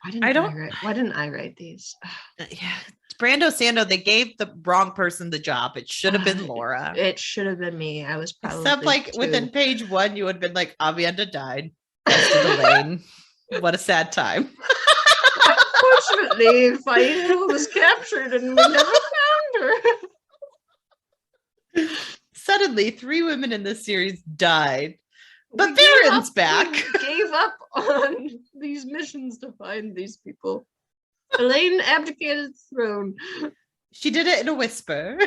Why didn't I write these? Yeah. Brando Sando, they gave the wrong person the job. It should have been Laura. It should have been me. I was probably except like within page 1, you would have been like, Avienda died. Elaine. What a sad time. Unfortunately, Faina was captured and we never found her. Suddenly, 3 women in this series died. But Baron's back. We gave up on these missions to find these people. Elaine abdicated the throne. She did it in a whisper.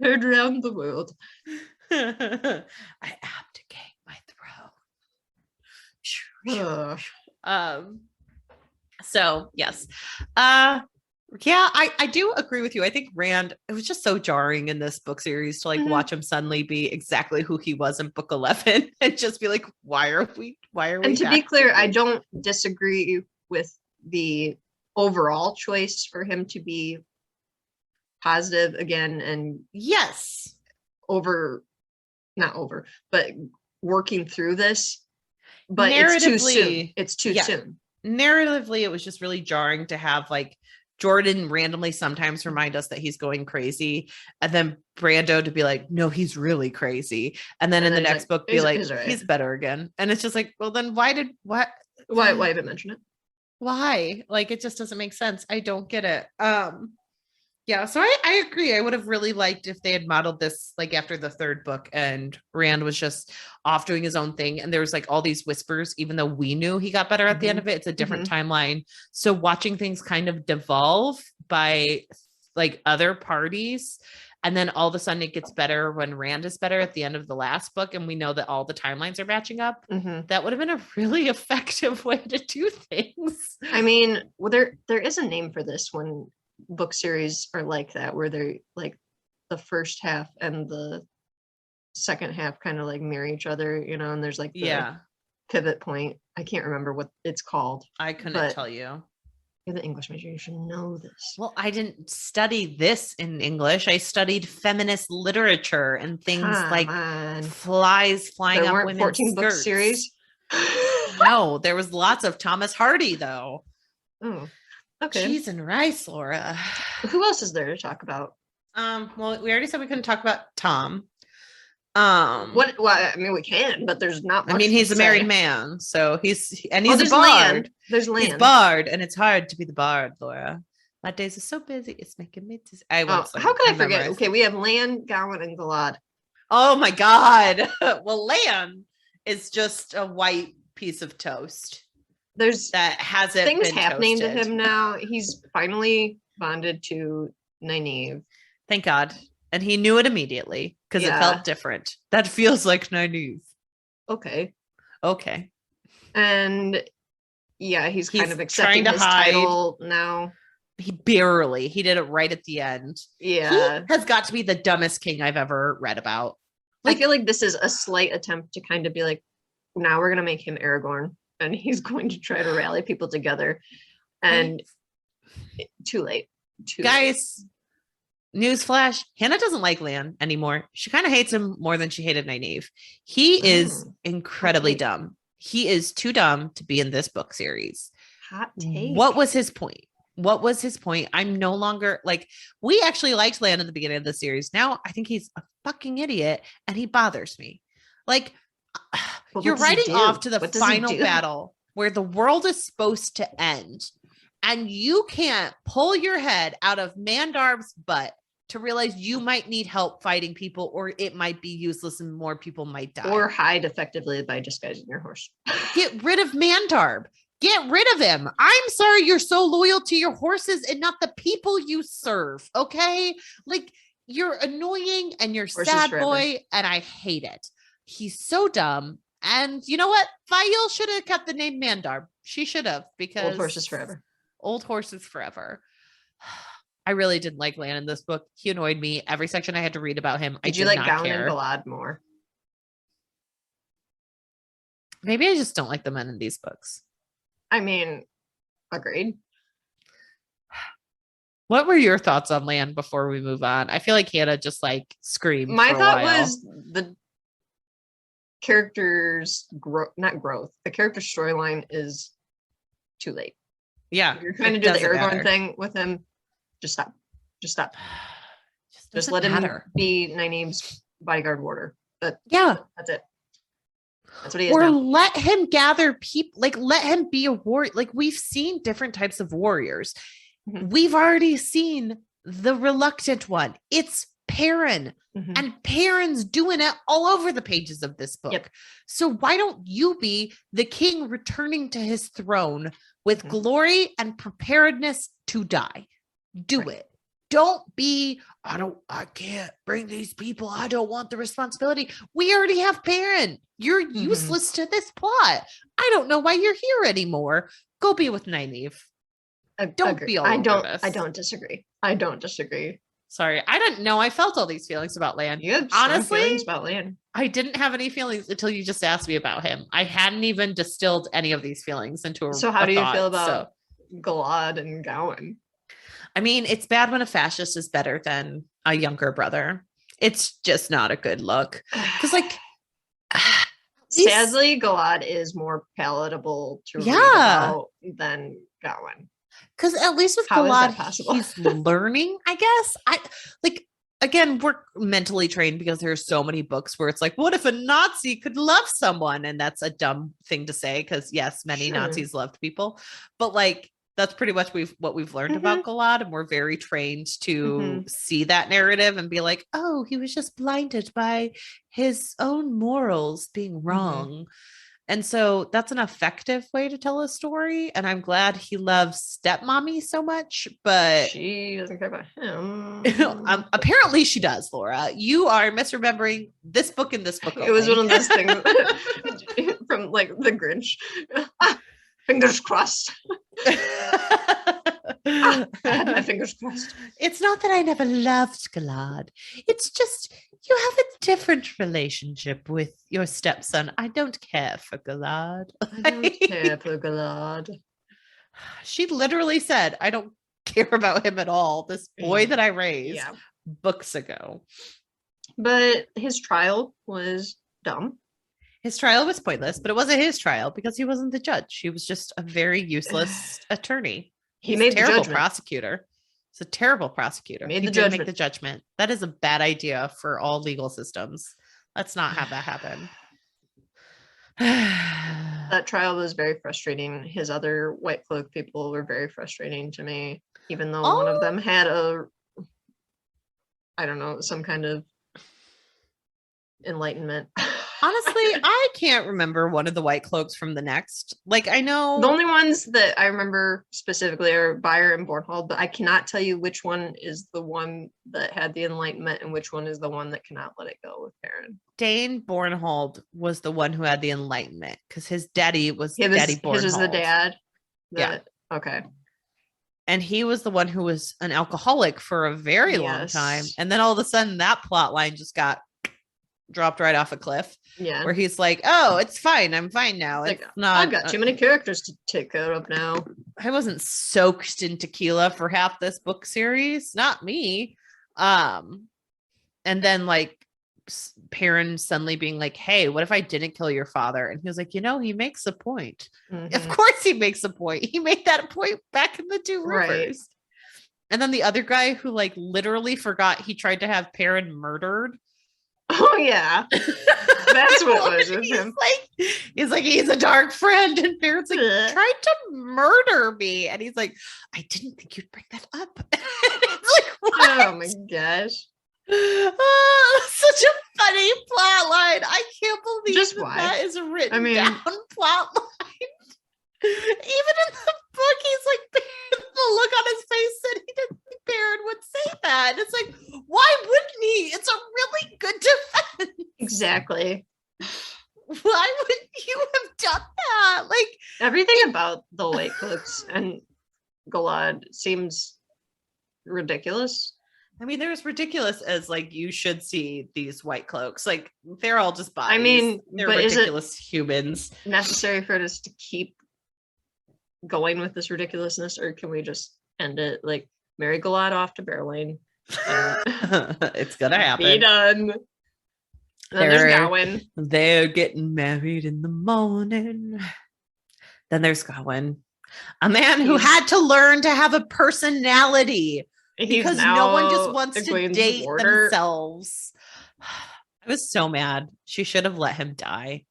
Heard around the world. I abdicate my throne. So yes. Yeah, I do agree with you. I think Rand, it was just so jarring in this book series to like watch him suddenly be exactly who he was in book 11 and just be like, why are we And to be clear, I don't disagree with the overall choice for him to be positive again and yes, not over, but working through this. But it's too soon. It's too soon. Narratively, it was just really jarring to have like Jordan randomly sometimes remind us that he's going crazy, and then Brando to be like, no, he's really crazy. And then in the next book be like, he's better again. And it's just like, well, then why even mention it? Why? Like, it just doesn't make sense. I don't get it. Yeah, so I agree. I would have really liked if they had modeled this like after the 3rd book and Rand was just off doing his own thing. And there was like all these whispers, even though we knew he got better at the end of it. It's a different timeline. So watching things kind of devolve by like other parties. And then all of a sudden it gets better when Rand is better at the end of the last book. And we know that all the timelines are matching up. That would have been a really effective way to do things. I mean, well, there is a name for this when book series are like that, where they're like the first half and the second half kind of like mirror each other, and there's like the pivot point. I can't remember what it's called. I couldn't tell you. You're the English major, you should know this. Well, I didn't study this in English. I studied feminist literature and things flies flying up women's 14 skirts. Book series. No, there was lots of Thomas Hardy though. Oh, okay. Cheese and rice, Laura. Who else is there to talk about? Well, we already said we couldn't talk about Tom. Well, I mean, we can, but there's not much. I mean, he's a married man, so he's a bard. Land. There's land. He's bard, and it's hard to be the bard, Laura. My days are so busy, it's making me how can I forget? Okay, we have Lan, Gowan, and Galad. Oh my god. Well, Lan is just a white piece of toast. That hasn't things been happening toasted. to him now. He's finally bonded to Nynaeve. Thank God. And he knew it immediately because it felt different. That feels like Nynaeve. Okay. And he's kind of accepting his title now. He did it right at the end. Yeah. He has got to be the dumbest king I've ever read about. I feel like this is a slight attempt to kind of be like, now we're going to make him Aragorn. And he's going to try to rally people together. And too late. Guys, newsflash, Hannah doesn't like Lan anymore. She kind of hates him more than she hated Nynaeve. He is incredibly dumb. He is too dumb to be in this book series. Hot take. What was his point? What was his point? I'm no longer like, we actually liked Lan at the beginning of the series. Now I think he's a fucking idiot and he bothers me. Like, you're writing off to the final battle where the world is supposed to end and you can't pull your head out of Mandarv's butt to realize you might need help fighting people, or it might be useless and more people might die. Or hide effectively by disguising your horse. Get rid of Mandarv. Get rid of him. I'm sorry you're so loyal to your horses and not the people you serve, okay? Like, you're annoying and you're horses sad forever. Boy, and I hate it. He's so dumb. And you know what? Fael should have kept the name Mandarv. She should have, because old horses forever. Old horses forever. I really didn't like Lan in this book. He annoyed me. Every section I had to read about him, I did not care. Did you like Gowan and Galad more? Maybe I just don't like the men in these books. I mean, agreed. What were your thoughts on Lan before we move on? I feel like Hannah just like screamed. My thought was the character's not growth. The character storyline is too late. Yeah. If you're trying to do the Aragorn thing with him, just stop. Just stop. Just let him be Nynaeve's bodyguard warder. That's it. That's what he is. Or let him gather people, like let him be a warrior. Like, we've seen different types of warriors. Mm-hmm. We've already seen the reluctant one. It's Perrin. Mm-hmm. And Perrin's doing it all over the pages of this book. Yep. So why don't you be the king returning to his throne with glory and preparedness to die? Do it. Don't be, I can't bring these people. I don't want the responsibility. We already have Perrin. You're useless to this plot. I don't know why you're here anymore. Go be with Nynaeve. Don't be all over this. I don't disagree. I don't disagree. Sorry. I didn't know I felt all these feelings about Lan. You have honestly feelings about Lan. I didn't have any feelings until you just asked me about him. I hadn't even distilled any of these feelings into a So how do you feel about Galad and Gowan? I mean, it's bad when a fascist is better than a younger brother. It's just not a good look. Because, like, sadly, Galad is more palatable to read about than Gowan. Because at least with Galad, he's learning, I guess. Again, we're mentally trained because there's so many books where it's like, what if a Nazi could love someone? And that's a dumb thing to say because, yes, many Nazis loved people. But, like, that's pretty much what we've learned about Galad, and we're very trained to see that narrative and be like, oh, he was just blinded by his own morals being wrong. And so that's an effective way to tell a story. And I'm glad he loves stepmommy so much, but she doesn't care about him. Apparently she does, Laura. You are misremembering this book and this book. It was one of those things from like the Grinch. Fingers crossed. I had my fingers crossed. It's not that I never loved Galad. It's just you have a different relationship with your stepson. I don't care for Galad. I don't care for Galad. She literally said, I don't care about him at all. This boy that I raised books ago. But his trial was dumb. His trial was pointless, but it wasn't his trial because he wasn't the judge. He was just a very useless attorney. He's a terrible prosecutor. He's a terrible prosecutor. He didn't make the judgment. That is a bad idea for all legal systems. Let's not have that happen. That trial was very frustrating. His other White Cloak people were very frustrating to me, even though one of them had some kind of enlightenment. Honestly, I can't remember one of the White Cloaks from the next. Like, I know the only ones that I remember specifically are Bayer and Bornhold, but I cannot tell you which one is the one that had the enlightenment and which one is the one that cannot let it go with Perrin. Dane Bornhold was the one who had the enlightenment because his daddy was Daddy Bornhold. His was the dad. Okay. And he was the one who was an alcoholic for a very long time. And then all of a sudden that plot line just got dropped right off a cliff. Yeah. Where he's like, oh, it's fine. I'm fine now. It's not. I've got too many characters to take care of now. I wasn't soaked in tequila for half this book series. Not me. And then like Perrin suddenly being like, hey, what if I didn't kill your father? And he was like, he makes a point. Of course he makes a point. He made that point back in the Two Rivers. Right. And then the other guy who like literally forgot he tried to have Perrin murdered. Oh yeah. That's what it was with him. He's like, he's a dark friend. And Perrin's like, tried to murder me. And he's like, I didn't think you'd bring that up. It's like, what? Oh my gosh. Such a funny plot line. I can't believe that is written down plot line. Even in the book, he's like, the look on his face said he didn't think Perrin would say that. And it's like, why wouldn't he? It's a really good defense. Exactly. Why would you have done that? Like everything about the White Cloaks and Galad seems ridiculous. I mean, they're as ridiculous as like you should see these White Cloaks. Like they're all just bodies. I mean, they're ridiculous humans. Necessary for us to keep going with this ridiculousness, or can we just end it? Like marry Galad off to Berlin. It's gonna happen. Be done. Then there's Gawain. They're getting married in the morning. Then there's Gawain, a man who had to learn to have a personality. Because no one just wants to date themselves. I was so mad. She should have let him die.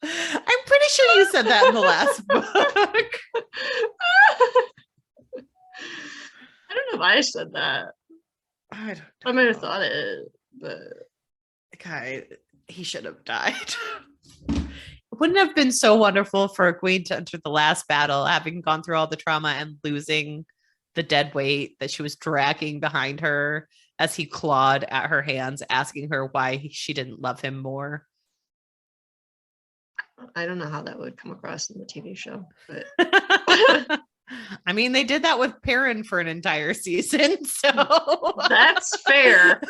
I'm pretty sure you said that in the last book. I don't know if I said that. I might have thought it, but guy, he should have died. Wouldn't it have been so wonderful for Egwene to enter the last battle, having gone through all the trauma and losing the dead weight that she was dragging behind her as he clawed at her hands, asking her why she didn't love him more? I don't know how that would come across in the TV show, but I mean, they did that with Perrin for an entire season, so that's fair.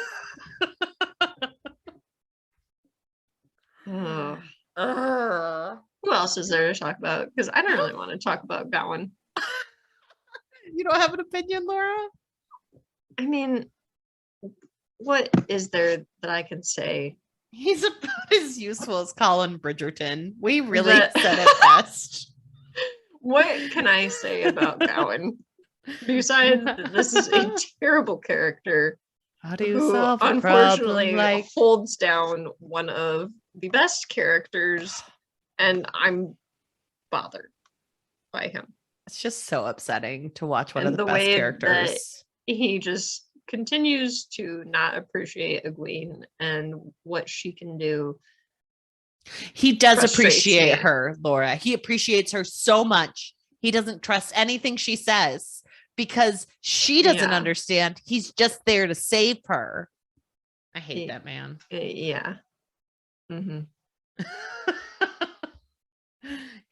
Oh. Who else is there to talk about? Because I don't really want to talk about Gawain. You don't have an opinion, Laura? I mean, what is there that I can say? He's about as useful as Colin Bridgerton. We really said it best. What can I say about Gawain? Besides, this is a terrible character. How do you solve a unfortunately problem holds down one of the best characters, and I'm bothered by him. It's just so upsetting to watch one of the best characters. He just continues to not appreciate Egwene and what she can do. He does appreciate her, Laura. He appreciates her so much. He doesn't trust anything she says because she doesn't understand. He's just there to save her. I hate that man. Yeah. Mm-hmm.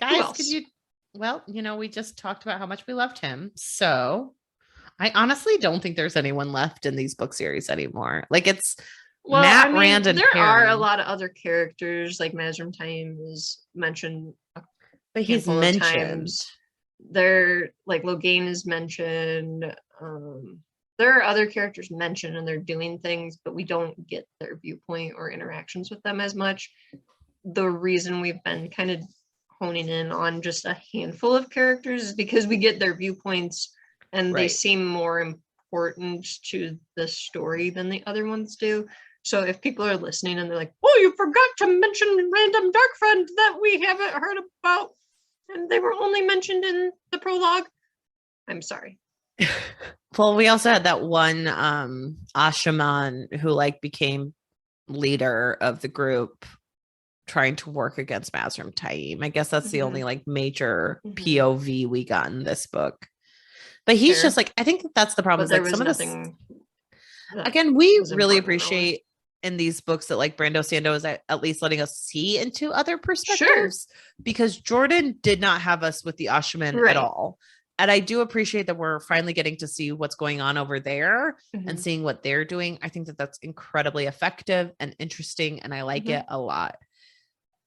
Guys, could you? Well, we just talked about how much we loved him. So I honestly don't think there's anyone left in these book series anymore. Like it's Matt, Rand, and there Perrin. are a lot of other characters. Like Mazrim Taim is mentioned, but he's mentioned. They're like Logain is mentioned. There are other characters mentioned, and they're doing things, but we don't get their viewpoint or interactions with them as much. The reason we've been kind of honing in on just a handful of characters is because we get their viewpoints, and they seem more important to the story than the other ones do. So if people are listening and they're like, "Oh, you forgot to mention random dark friend that we haven't heard about, and they were only mentioned in the prologue," I'm sorry. Well, we also had that one Ashaman who became leader of the group trying to work against Mazrim Taim. I guess that's the only major POV we got in this book. But he's just I think that's the problem. Is some of this, again, we really appreciate in these books that Brando Sando is at least letting us see into other perspectives, because Jordan did not have us with the Ashaman at all. And I do appreciate that we're finally getting to see what's going on over there and seeing what they're doing. I think that that's incredibly effective and interesting, and I like it a lot.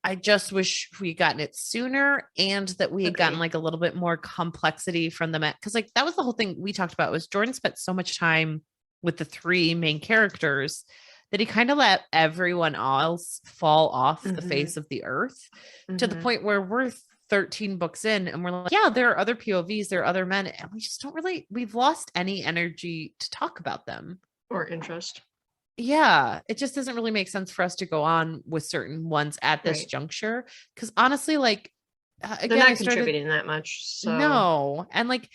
I just wish we gotten it sooner, and that we had gotten like a little bit more complexity from the men. Cause like that was the whole thing we talked about, was Jordan spent so much time with the three main characters that he kind of let everyone else fall off the face of the earth, to the point where we're 13 books in and we're like, yeah, there are other POVs, there are other men, and we just don't really, we've lost any energy to talk about them or interest. Yeah, it just doesn't really make sense for us to go on with certain ones at this juncture, because honestly, like, again, they're not contributing that much. So. No, and like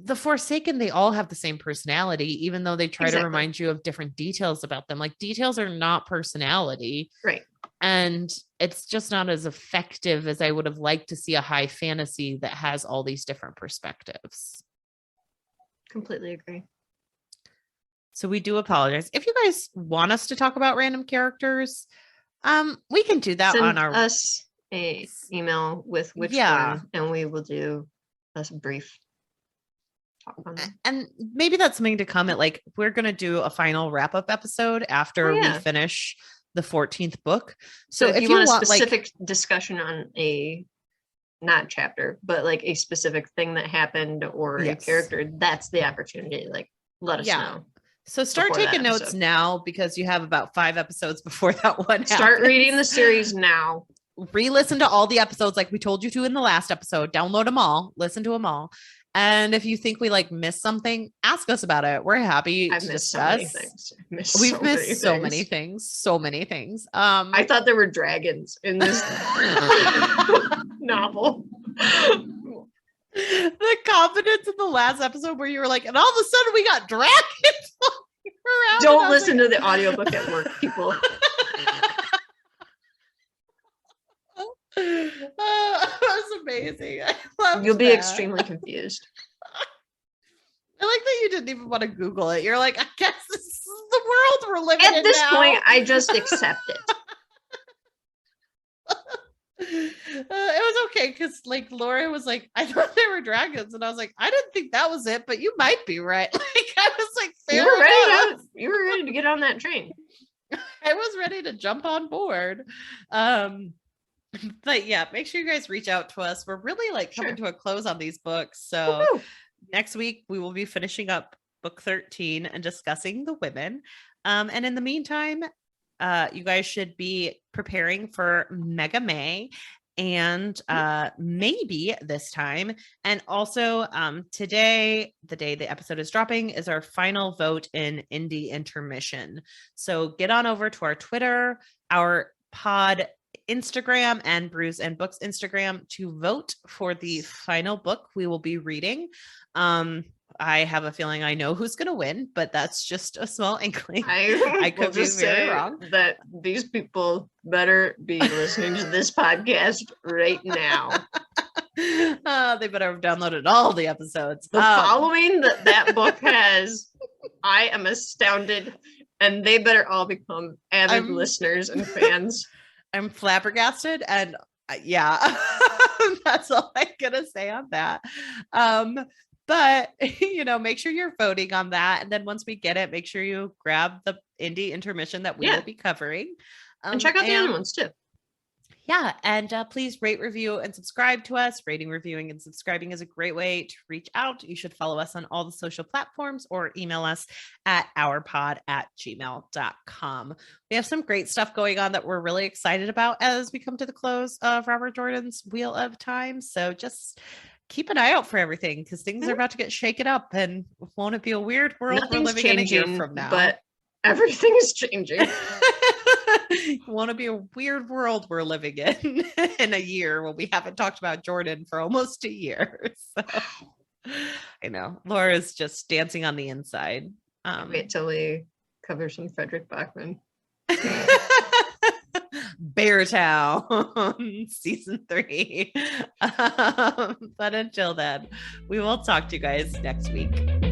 the Forsaken, they all have the same personality, even though they try to remind you of different details about them. Like, details are not personality, right? And it's just not as effective as I would have liked to see a high fantasy that has all these different perspectives. Completely agree. So we do apologize. If you guys want us to talk about random characters, we can do that. Send us a email with which one, and we will do a brief talk on that. And maybe that's something to come at, like, we're going to do a final wrap-up episode after we finish the 14th book. So if you want a specific discussion on a, not chapter, but like a specific thing that happened or a character, that's the opportunity. Like, let us know. So start taking notes now, because you have about 5 episodes before that one. Start reading the series now. Re-listen to all the episodes like we told you to in the last episode. Download them all. Listen to them all. And if you think we like missed something, ask us about it. We're happy to discuss. We've missed so many things. So many things. I thought there were dragons in this novel. The confidence in the last episode where you were like, and all of a sudden we got dragons. Don't listen to the audiobook at work, people. That was amazing. You'll be extremely confused. I like that you didn't even want to Google it. You're like, I guess this is the world we're living in. At this point, I just accept it. It was okay, because like Laura was like, I thought they were dragons, and I was like, I didn't think that was it, but you might be right. Like, I was like, fair enough. You were ready to get on that train. I was ready to jump on board. But yeah, make sure you guys reach out to us. We're really like coming to a close on these books. So next week we will be finishing up book 13 and discussing the women. And in the meantime, you guys should be preparing for Mega May, and maybe this time. And also today, the day the episode is dropping, is our final vote in Indie Intermission. So get on over to our Twitter, our pod Instagram, and Brews and Books Instagram to vote for the final book we will be reading. I have a feeling I know who's going to win, but that's just a small inkling. I could be very wrong. That these people better be listening to this podcast right now. They better have downloaded all the episodes. The following that book has, I am astounded, and they better all become avid listeners and fans. I'm flabbergasted, and that's all I'm gonna say on that. But make sure you're voting on that, and then once we get it, make sure you grab the Indie Intermission that we will be covering, and check out the other ones too. Yeah, and please rate, review, and subscribe to us. Rating, reviewing, and subscribing is a great way to reach out. You should follow us on all the social platforms or email us at ourpod@gmail.com. We have some great stuff going on that we're really excited about as we come to the close of Robert Jordan's Wheel of Time. So just keep an eye out for everything, because things are about to get shaken up, and won't it be a weird world we're living in a year from now? But everything is changing. Want to be a weird world we're living in a year when we haven't talked about Jordan for almost a year. So I know Laura's just dancing on the inside. Wait till we cover some Frederick Bachman. Beartown season 3. But until then, we will talk to you guys next week.